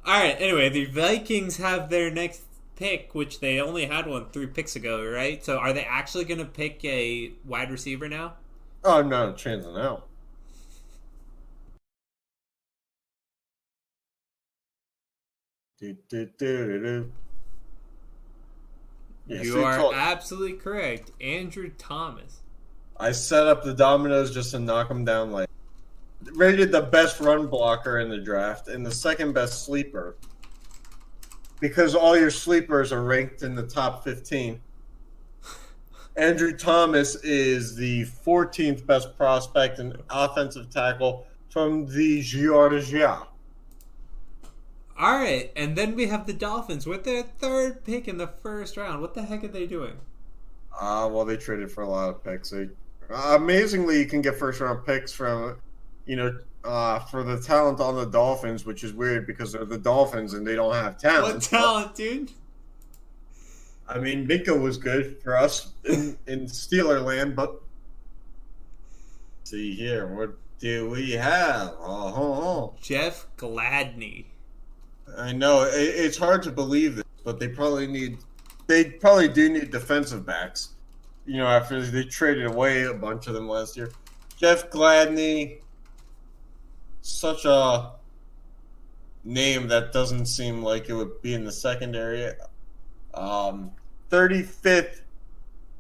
All right. Anyway, the Vikings have their next pick, which they only had 3 picks ago, right? So are they actually going to pick a wide receiver now? Oh, no chance in hell. Yeah, You see, are absolutely correct. Andrew Thomas. I set up the dominoes just to knock him down. Like, rated the best run blocker in the draft and the second best sleeper. Because all your sleepers are ranked in the top 15. Andrew Thomas is the 14th best prospect and offensive tackle from the Georgia. All right, and then we have the Dolphins with their third pick in the first round. What the heck are they doing? Well, they traded for a lot of picks. Amazingly, you can get first-round picks from, for the talent on the Dolphins, which is weird because they're the Dolphins and they don't have talent. What talent, dude? I mean, Minka was good for us in Steeler land, but see here, what do we have? Jeff Gladney. I know it's hard to believe this, but they probably do need defensive backs. After they traded away a bunch of them last year. Jeff Gladney, such a name that doesn't seem like it would be in the secondary. 35th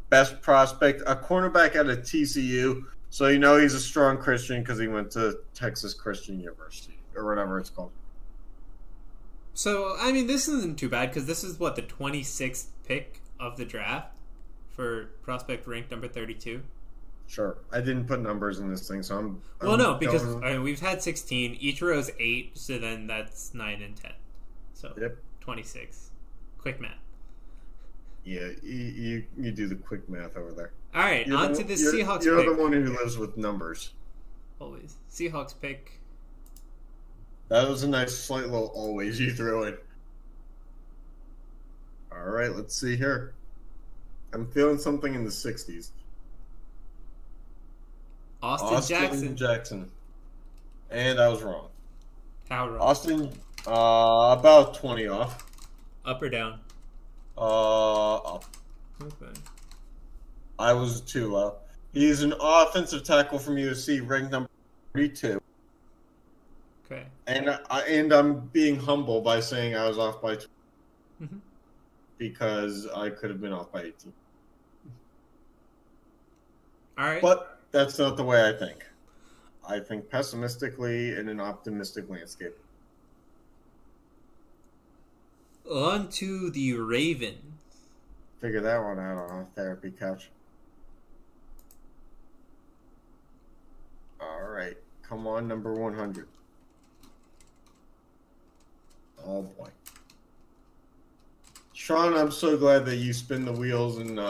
best prospect, a cornerback out of TCU. So he's a strong Christian because he went to Texas Christian University or whatever it's called. So, I mean, this isn't too bad because this is, the 26th pick of the draft for prospect ranked number 32? Sure. I didn't put numbers in this thing, so I'm no, because we've had 16. Each row is 8, so then that's 9 and 10. So, yep. 26. Quick math. Yeah, you do the quick math over there. All right, on to the Seahawks pick. You're the one who lives with numbers. Always. Seahawks pick. That was a nice slight little always you threw in. All right, let's see here. I'm feeling something in the 60s. Austin Jackson. And I was wrong. How wrong? Austin, about 20 off. Up or down? Up. Okay. I was too low. He's an offensive tackle from USC, ranked number 32. Okay. And I'm being humble by saying I was off by 20 because I could have been off by 18. All right. But that's not the way I think. I think pessimistically in an optimistic landscape. On to the Ravens. Figure that one out on a therapy couch. All right. Come on, number 100. Oh, boy. Sean, I'm so glad that you spin the wheels and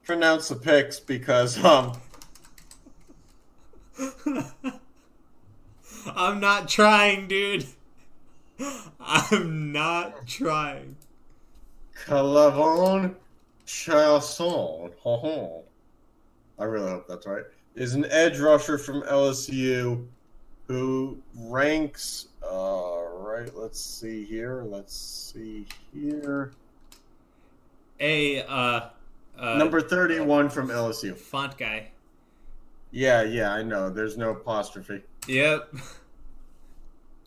pronounce the picks because I'm not trying, dude. I'm not trying. Calavon Chasson, I really hope that's right, is an edge rusher from LSU who ranks, let's see here. Number 31 from LSU. Font guy. Yeah, I know. There's no apostrophe. Yep.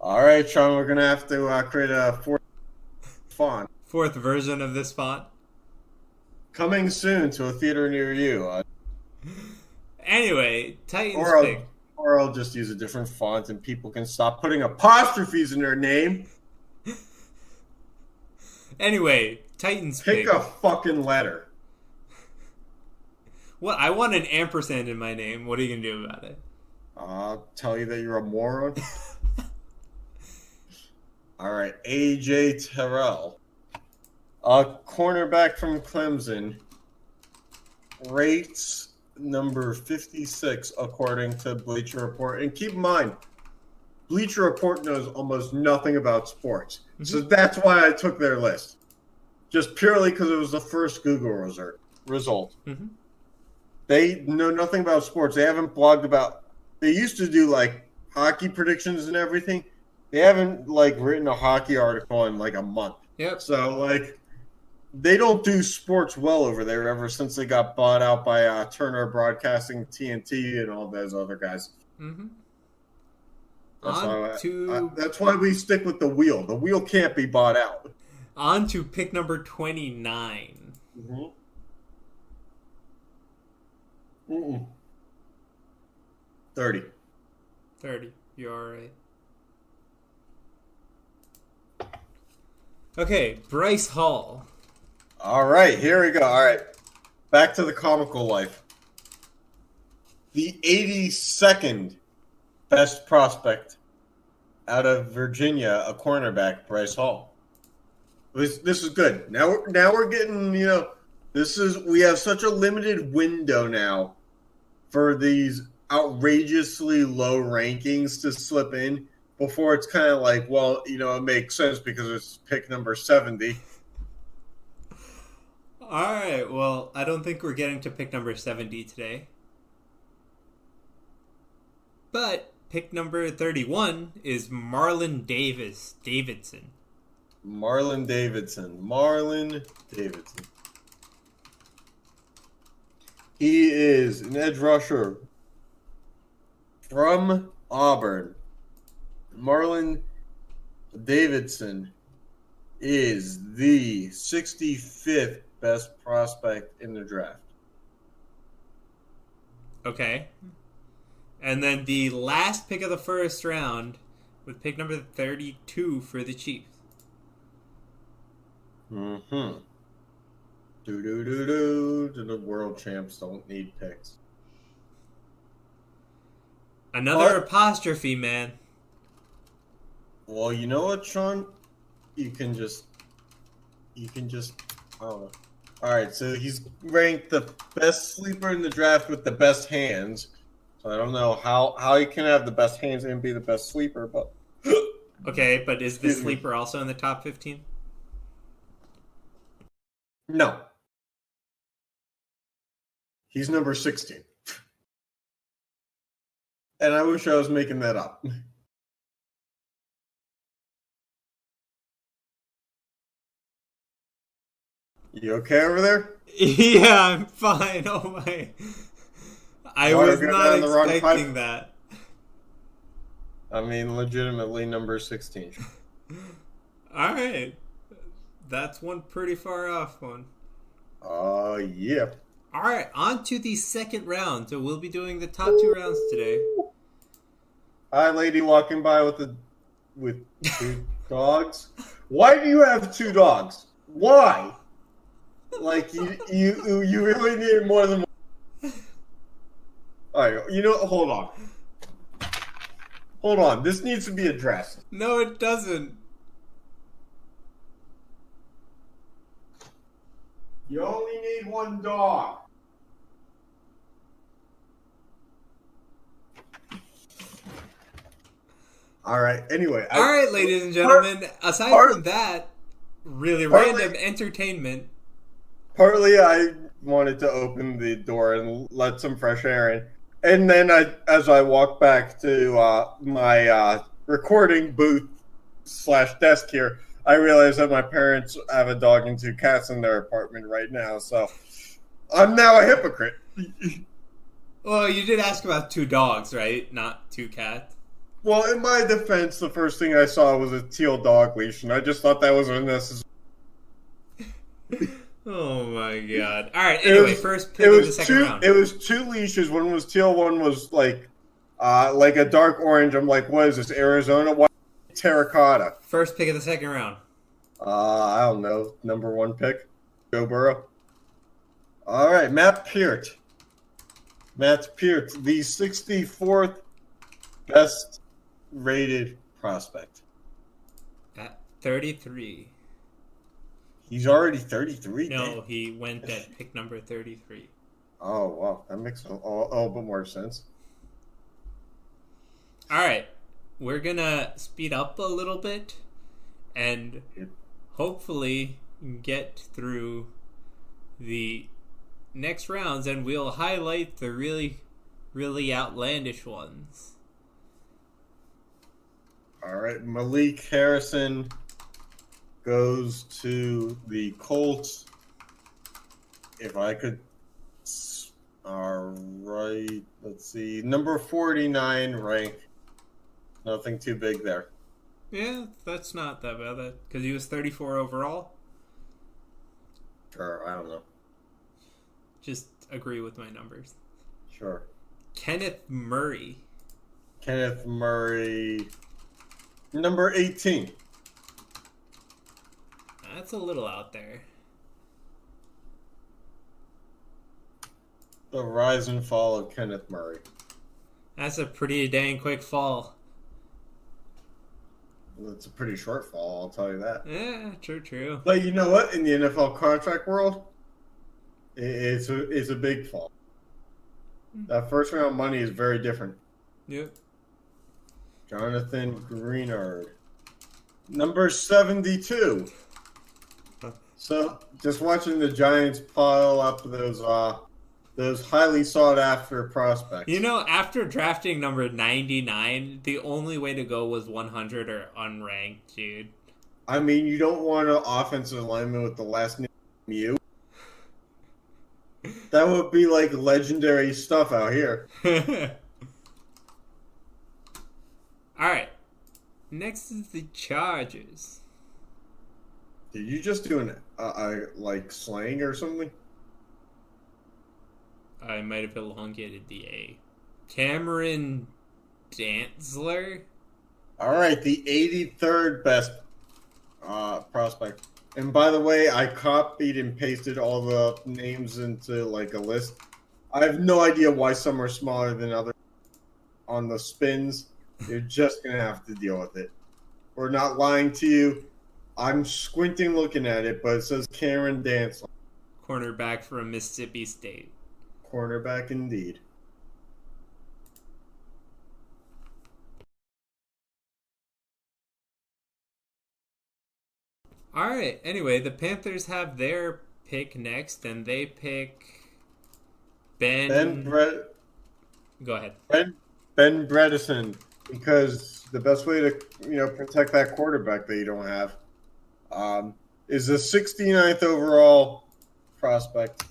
All right, Sean, we're going to have to create a fourth font. Fourth version of this font. Coming soon to a theater near you. Anyway, Titans pick. Or I'll just use a different font and people can stop putting apostrophes in their name. Anyway, Titans pick. Pick a fucking letter. What? I want an ampersand in my name. What are you going to do about it? I'll tell you that you're a moron. All right, A.J. Terrell. A cornerback from Clemson. Rates number 56 according to Bleacher Report. And keep in mind, Bleacher Report knows almost nothing about sports. So that's why I took their list. Just purely because it was the first Google result. They know nothing about sports. They haven't blogged about... They used to do, hockey predictions and everything. They haven't, written a hockey article in, a month. Yep. So, they don't do sports well over there ever since they got bought out by Turner Broadcasting, TNT, and all those other guys. That's why we stick with the wheel. The wheel can't be bought out. On to pick number 29. Mm-hmm. Mm-mm. 30. 30. You're alright. Okay, Bryce Hall. All right, here we go. All right, back to the comical life. The 82nd best prospect out of Virginia, a cornerback, Bryce Hall. This is good. Now we're getting, we have such a limited window now for these outrageously low rankings to slip in before it's kind of like, well, it makes sense because it's pick number 70. Alright, well, I don't think we're getting to pick number 70 today. But pick number 31 is Marlon Davidson. Marlon Davidson. He is an edge rusher from Auburn. Marlon Davidson is the 65th best prospect in the draft. Okay. And then the last pick of the first round with pick number 32 for the Chiefs. Mm-hmm. The world champs don't need picks. Another apostrophe, man. Well, you know what, Sean? You can just, I don't know. All right, so he's ranked the best sleeper in the draft with the best hands. So I don't know how he can have the best hands and be the best sleeper, but... Okay, but is the sleeper also in the top 15? No. He's number 16. And I wish I was making that up. You okay over there? Yeah, I'm fine. Oh my. I was not expecting that. I mean, legitimately number 16. Alright. That's one pretty far off one. Yeah. Alright, on to the second round. So we'll be doing the top two rounds today. Hi, lady walking by with two dogs. Why do you have two dogs? Why? Like you really need more than one. All right, hold on. This needs to be addressed. No, it doesn't. You only need one dog. All right. Anyway. All right, ladies and gentlemen. Aside from that, really random entertainment. Partly, I wanted to open the door and let some fresh air in, and then as I walk back to my recording booth / desk here, I realized that my parents have a dog and two cats in their apartment right now. So I'm now a hypocrite. Well, you did ask about two dogs, right? Not two cats. Well, in my defense, the first thing I saw was a teal dog leash, and I just thought that was unnecessary. Oh my god. Alright, anyway, first pick of the second round. It was two leashes. One was teal, one was like a dark orange. I'm like, what is this, Arizona? Why terracotta? First pick of the second round. I don't know. Number one pick. Joe Burrow. All right, Matt Peart. Matt Peart, the 64th best rated prospect. At 33. He's already 33? No, he went at pick number 33. Oh, wow. That makes a little bit more sense. Alright. We're going to speed up a little bit and hopefully get through the next rounds, and we'll highlight the really, really outlandish ones. All right. Malik Harrison goes to the Colts. If I could... All right. Let's see. Number 49 rank. Nothing too big there. Yeah, that's not that bad. Because he was 34 overall. Sure, I don't know. Just agree with my numbers. Sure. Kenneth Murray. Kenneth Murray, number 18. That's a little out there. The rise and fall of Kenneth Murray. That's a pretty dang quick fall. It's a pretty short fall, I'll tell you that. Yeah, true. But you know what? In the NFL contract world, it's a big fall. That first round money is very different. Yep. Jonathan Greenard, number 72. So just watching the Giants pile up those highly sought after prospects. You know, after drafting number 99, the only way to go was 100 or unranked, dude. I mean, you don't want an offensive lineman with the last name Mew. That would be like legendary stuff out here. Alright. Next is the Chargers. Did you just do an like slang or something? I might have elongated the A. Cameron Dantzler? All right, the 83rd best prospect. And by the way, I copied and pasted all the names into like a list. I have no idea why some are smaller than others on the spins. You're just going to have to deal with it. We're not lying to you. I'm squinting looking at it, but it says Cameron Dantzler. Cornerback from Mississippi State. Cornerback indeed. Alright, anyway, the Panthers have their pick next, and they pick Ben Go ahead. Ben Bredesen, because the best way to protect that quarterback that you don't have is the 69th overall prospect,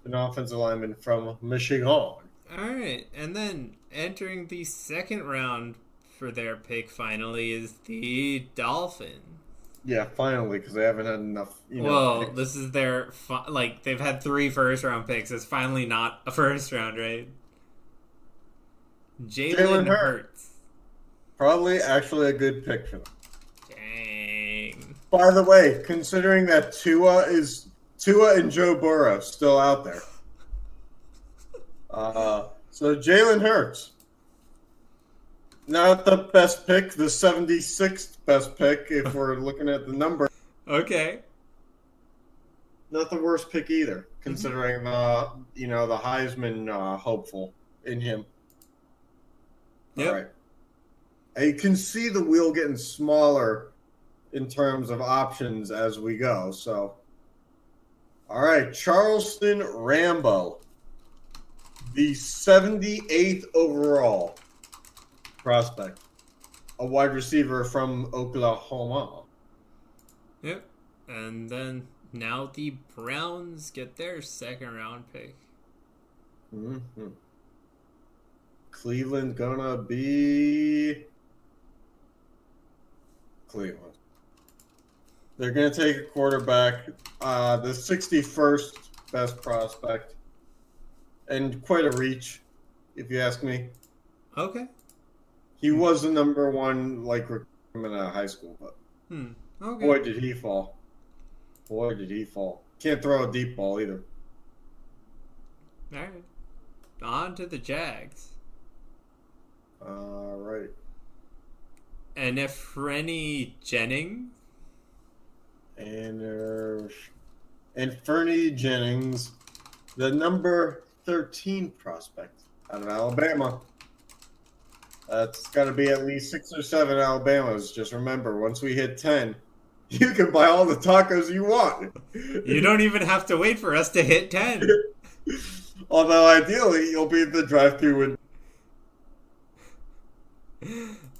an offensive lineman from Michigan. Alright, and then entering the second round for their pick finally is the Dolphins. Yeah, finally, because they haven't had enough. Well, picks. this is their they've had 3 first-round picks. It's finally not a first round, right? Jalen Hurts. Probably actually a good pick for them. Dang. By the way, considering that Tua and Joe Burrow still out there, so Jalen Hurts. Not the best pick, the 76th best pick if we're looking at the number. Okay. Not the worst pick either, considering the Heisman hopeful in him. Yep. All right. I can see the wheel getting smaller in terms of options as we go. So, all right, Charleston Rambo, the 78th overall prospect, a wide receiver from Oklahoma. Yep. And then now the Browns get their second round pick. Mm-hmm. Cleveland gonna be Cleveland. They're gonna take a quarterback, the 61st best prospect, and quite a reach, if you ask me. Okay. He was the number one recruitment out of high school, but Okay. boy did he fall. Can't throw a deep ball either. All right. On to the Jags. All right. And Fernie Jennings. And Fernie Jennings, the number 13 prospect out of Alabama. That's got to be at least 6 or 7 Alabamas. Just remember, once we hit 10, you can buy all the tacos you want. You don't even have to wait for us to hit 10. Although ideally, you'll be at the drive-thru with.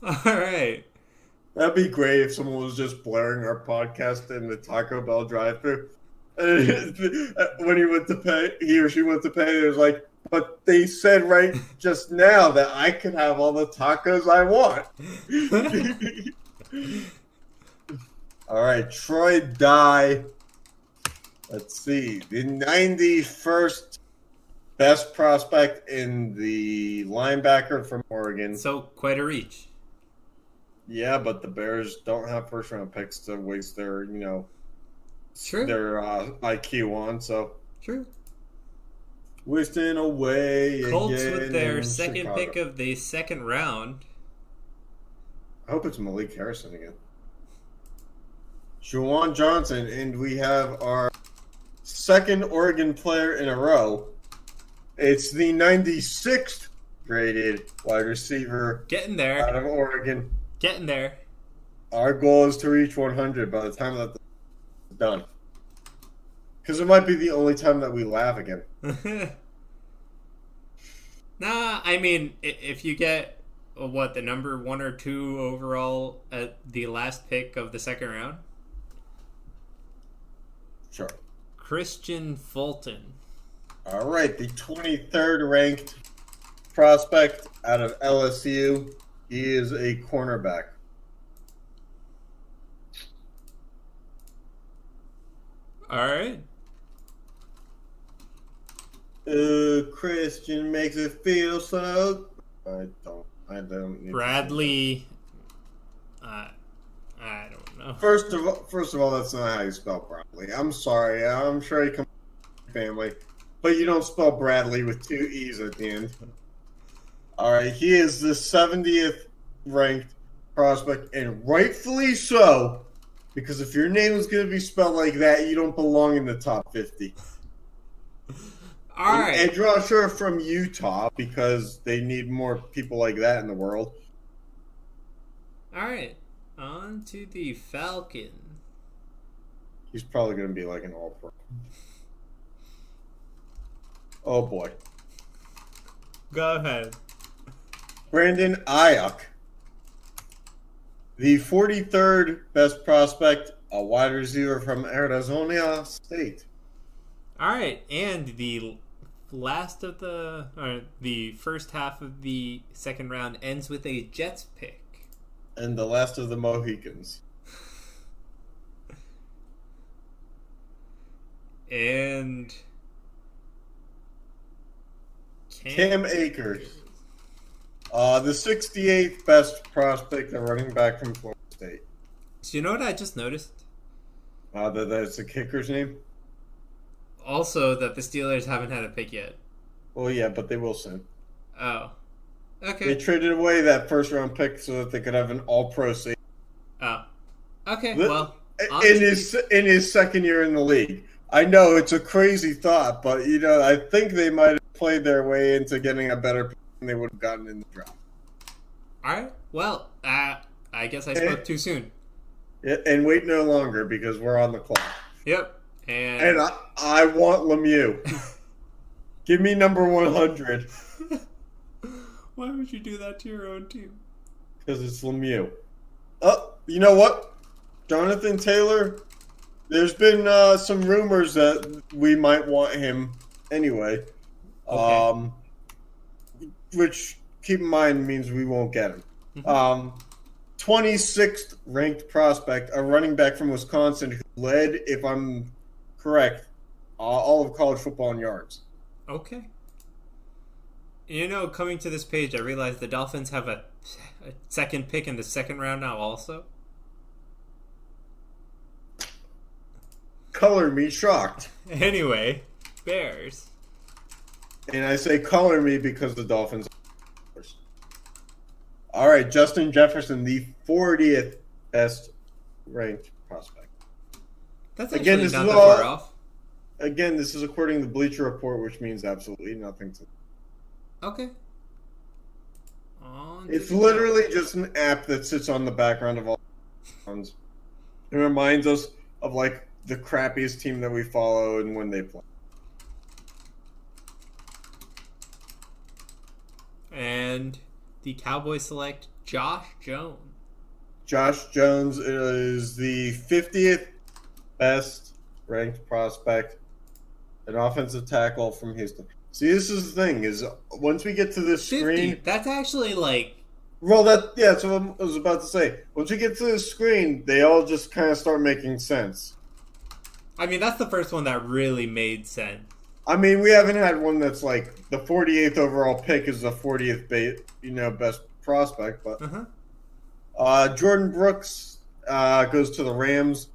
All right. That'd be great if someone was just blaring our podcast in the Taco Bell drive-thru. And when he or she went to pay, it was like, but they said right just now that I can have all the tacos I want. All right, Troy Dye, Let's see. The 91st best prospect in the linebacker from Oregon. So quite a reach. Yeah, but the Bears don't have first round picks to waste their, True. their IQ on. So True. wasting away. Colts again with their in second Chicago. pick of the second round. I hope it's Malik Harrison again. Juwan Johnson, and we have our second Oregon player in a row. It's the 96th graded wide receiver Getting there. out of Oregon. Getting there. Our goal is to reach 100 by the time that it's done. Because it might be the only time that we laugh again. Nah, I mean, if you get, the number 1 or 2 overall at the last pick of the second round? Sure. Christian Fulton. All right, the 23rd ranked prospect out of LSU. He is a cornerback. All right. Christian makes it feel so. I don't. Need Bradley. I don't know. First of all, that's not how you spell Bradley. I'm sorry. I'm sure he comes from family, but you don't spell Bradley with 2 E's at the end. All right, he is the 70th ranked prospect, and rightfully so, because if your name is going to be spelled like that, you don't belong in the top 50. All right. Edge rusher from Utah, because they need more people like that in the world. All right. On to the Falcon. He's probably going to be like an all-pro. Oh, boy. Go ahead. Brandon Ayuk, the 43rd best prospect, a wide receiver from Arizona State. All right, and the the first half of the second round ends with a Jets pick. And the last of the Mohicans. And Cam Akers, the 68th best prospect, a running back from Florida State. So you know what I just noticed? That's the kicker's name? Also, that the Steelers haven't had a pick yet. Well, yeah, but they will soon. Oh. They Okay. traded away that first-round pick so that they could have an all-pro safety. Oh. Okay, The- well. In his second year in the league. I know it's a crazy thought, but I think they might have played their way into getting a better pick than they would have gotten in the draft. Alright, well, I guess I spoke too soon. Yeah, and wait no longer because we're on the clock. Yep. And I want Lemieux. Give me number 100 Why would you do that to your own team? because it's Lemieux. Oh, you know what? Jonathan Taylor, there's been some rumors that we might want him anyway. Okay. Which, keep in mind, means we won't get him. 26th ranked prospect, a running back from Wisconsin who led, if I'm correct, all of college football in yards. Okay. Coming to this page, I realized the Dolphins have a second pick in the second round now also. Color me shocked. Anyway, Bears. And I say color me because the Dolphins. All right, Justin Jefferson, the 40th best ranked prospect. That's Again, actually this not is that all- far off. Again, this is according to the Bleacher Report, which means absolutely nothing to. Okay. It's literally just an app that sits on the background of all ones. It reminds us of like the crappiest team that we follow and when they play. And the Cowboys select Josh Jones. Josh Jones is the 50th best ranked prospect, an offensive tackle from Houston. See, this is the thing: is once we get to this 50. screen, That's actually like that's what I was about to say. Once we get to the screen, they all just kind of start making sense. I mean, that's the first one that really made sense. I mean, we haven't had one that's like the 48th overall pick is the 40th best prospect, but Jordan Brooks goes to the Rams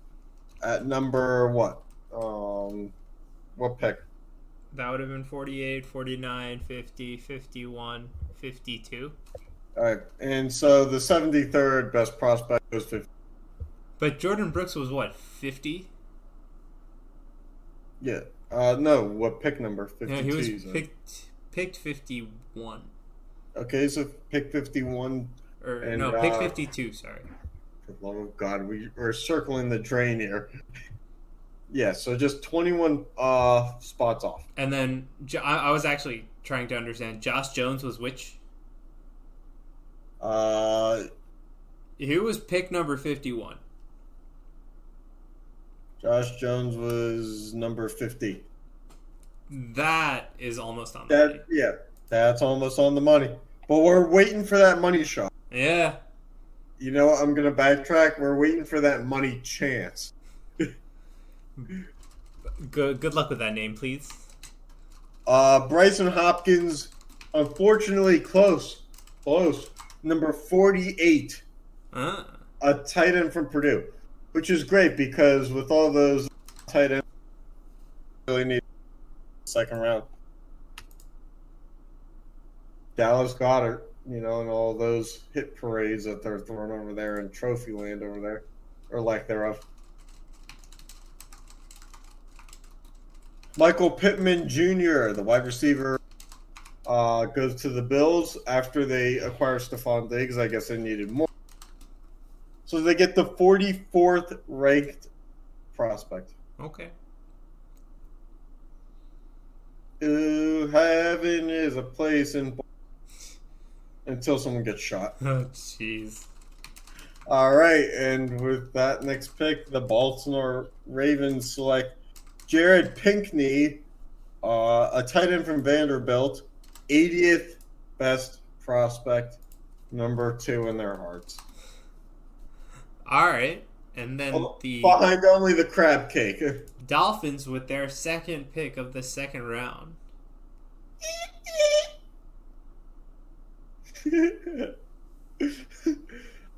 at number what? What pick? That would have been 48, 49, 50, 51, 52. All right, and so the 73rd best prospect goes to. But Jordan Brooks was what, 50? Yeah. No, what pick number? 52. Yeah, he was picked 51. Okay, so pick 51. Or and, no, pick 52, sorry. For the love of God, we're circling the drain here. Yeah, so just 21 spots off. And then I was actually trying to understand. Josh Jones was which? He was pick number 51. Josh Jones was number 50. That is almost on the money. Yeah, that's almost on the money. But we're waiting for that money shot. Yeah. You know what? I'm going to backtrack. We're waiting for that money chance. Good luck with that name, please. Bryson Hopkins, unfortunately, close. Number 48. A tight end from Purdue. Which is great because with all those tight ends, really need second round. Dallas Goedert, and all those hit parades that they're throwing over there in trophy land over there, or lack thereof. Michael Pittman Jr., the wide receiver, goes to the Bills after they acquire Stephon Diggs. I guess they needed more. So they get the 44th ranked prospect. Okay. Heaven is a place until someone gets shot. Oh, jeez. All right, and with that next pick, the Baltimore Ravens select Jared Pinkney, a tight end from Vanderbilt, 80th best prospect, number 2 in their hearts. All right, and then behind only the crab cake. Dolphins with their second pick of the second round.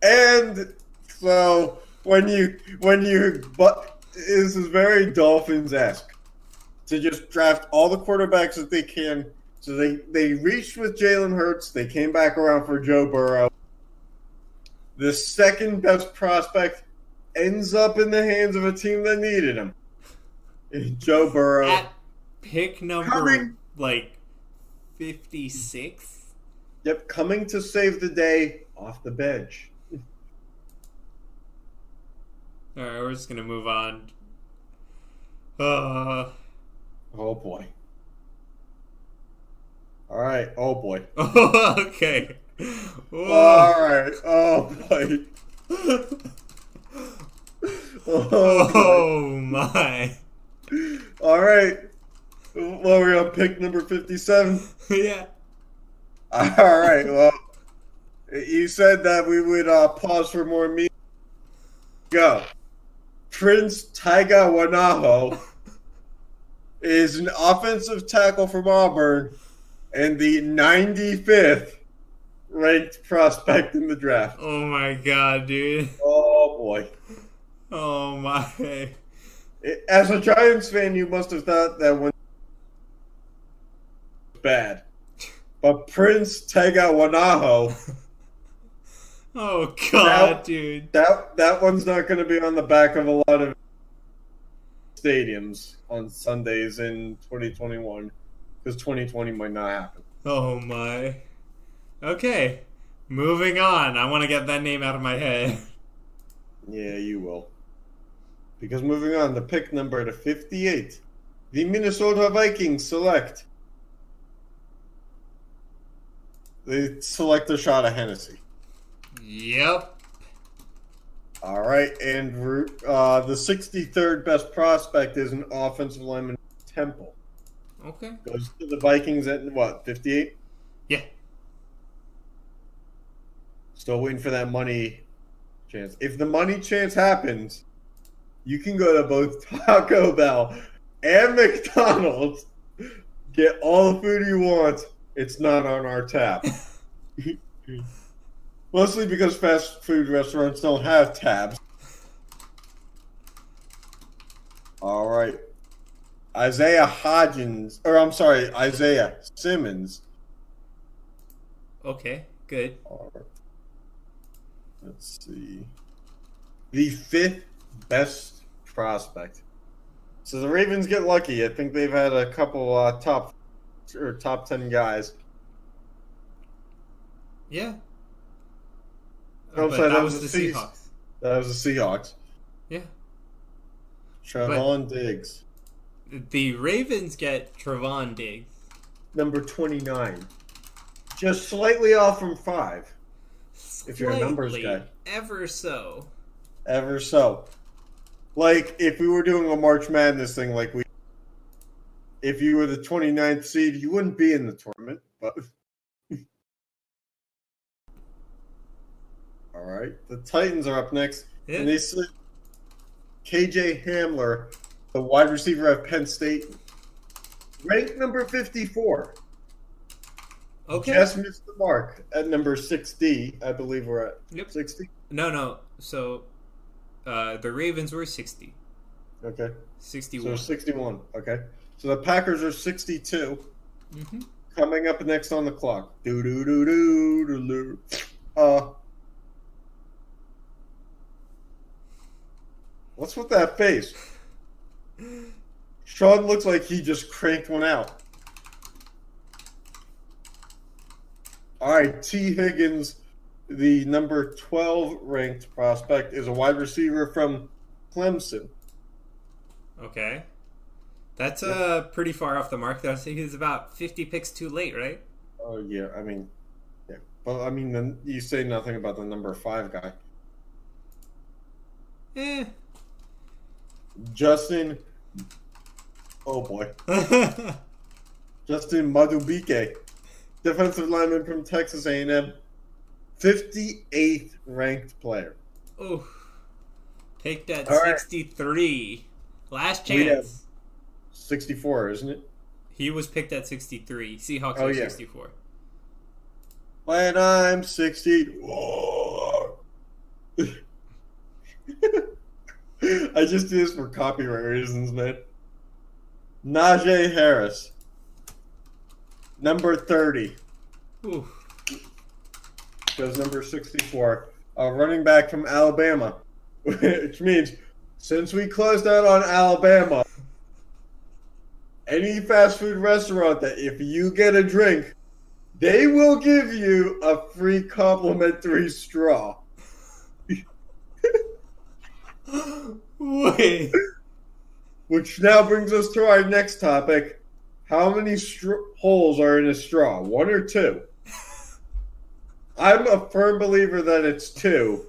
And so but this is very Dolphins-esque to just draft all the quarterbacks that they can. So they reached with Jalen Hurts. They came back around for Joe Burrow. The second best prospect ends up in the hands of a team that needed him. Joe Burrow. At pick number 56. Yep, coming to save the day off the bench. All right, we're just gonna move on. Oh boy. All right. Oh boy. Okay. Whoa. All right. Oh boy. Oh my. All right. Well, we're on pick number 57. Yeah. All right. Well, you said that we would pause for more meetings. Go. Prince Taiga Wanaho is an offensive tackle from Auburn and the 95th ranked prospect in the draft. Oh my god, dude. Oh boy. Oh my. As a Giants fan, you must have thought that one was bad. But Prince Taiga Wanaho. Oh god, dude. That one's not going to be on the back of a lot of stadiums on Sundays in 2021 because 2020 might not happen. Oh my. Okay, moving on. I want to get that name out of my head. Yeah, you will. Because moving on, the pick number to 58, the Minnesota Vikings select. They select a shot of Hennessy. Yep. All right, and the 63rd best prospect is an offensive lineman, Temple. Okay. Goes to the Vikings at what, 58? Yeah. Still waiting for that money chance. If the money chance happens, you can go to both Taco Bell and McDonald's, get all the food you want. It's not on our tab. Mostly because fast food restaurants don't have tabs. All right. Isaiah Simmons. Okay, good. All right. Let's see. The 5th best prospect. So the Ravens get lucky. I think they've had a couple top 10 guys. Yeah. Oh, But sorry, that was the Seahawks. That was the Seahawks. Yeah. Trevon Diggs. The Ravens get Trevon Diggs. Number 29. Just slightly off from 5. If you're a numbers guy. Ever so. Ever so. Like, if we were doing a March Madness thing, if you were the 29th seed, you wouldn't be in the tournament, but... All right. The Titans are up next. Yeah. And they select KJ Hamler, the wide receiver of Penn State, ranked number 54. Okay. Just missed the mark at number 60. I believe we're at 60. No. So, the Ravens were 60. Okay. 61. So 61. Okay. So the Packers are 62. Mm-hmm. Coming up next on the clock. What's with that face? Sean looks like he just cranked one out. All right, T. Higgins, the number 12 ranked prospect, is a wide receiver from Clemson. Okay. That's pretty far off the mark, though. I think he's about 50 picks too late, right? Oh, yeah. I mean, yeah. Well, I mean, then you say nothing about the number 5 guy. Justin. Oh, boy. Justin Madubike, defensive lineman from Texas A&M, 58th ranked player. Oh, picked at All right. 63. Last We have chance. 64, isn't it? He was picked at 63. Seahawks Oh, are yeah. 64. When I'm 64. I just do this for copyright reasons, man. Najee Harris, number 30. Ooh. Goes number 64. A running back from Alabama. Which means, since we closed out on Alabama, any fast food restaurant that if you get a drink, they will give you a free complimentary straw. Wait. Which now brings us to our next topic. How many holes are in a straw? 1 or 2? I'm a firm believer that it's 2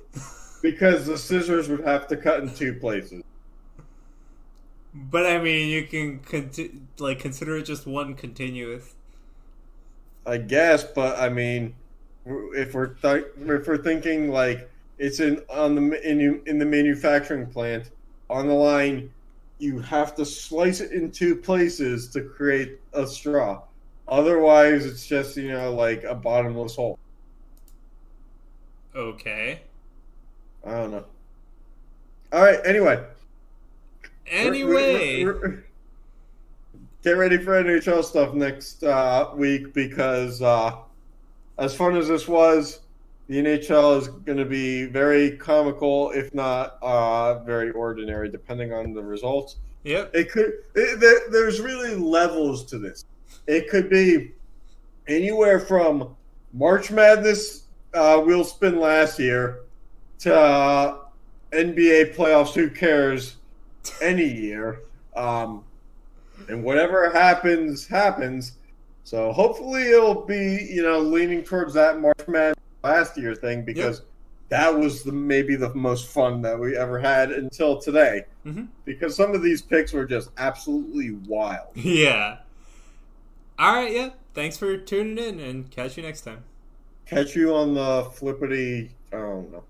because the scissors would have to cut in 2 places. But I mean, you can consider it just one continuous. I guess, but I mean, if we're thinking like it's in the manufacturing plant on the line, you have to slice it in 2 places to create a straw. Otherwise, it's just like a bottomless hole. Okay. I don't know. All right. Anyway. Get ready for NHL stuff next week because as fun as this was, the NHL is going to be very comical, if not very ordinary, depending on the results. Yep. There's really levels to this. It could be anywhere from March Madness wheel spin last year to NBA playoffs. Who cares? Any year. And whatever happens. So hopefully it'll be, leaning towards that March Madness last year thing because that was maybe the most fun that we ever had until today. Mm-hmm. Because some of these picks were just absolutely wild. Yeah. All right, yeah. Thanks for tuning in and catch you next time. Catch you on the flippity, I don't know.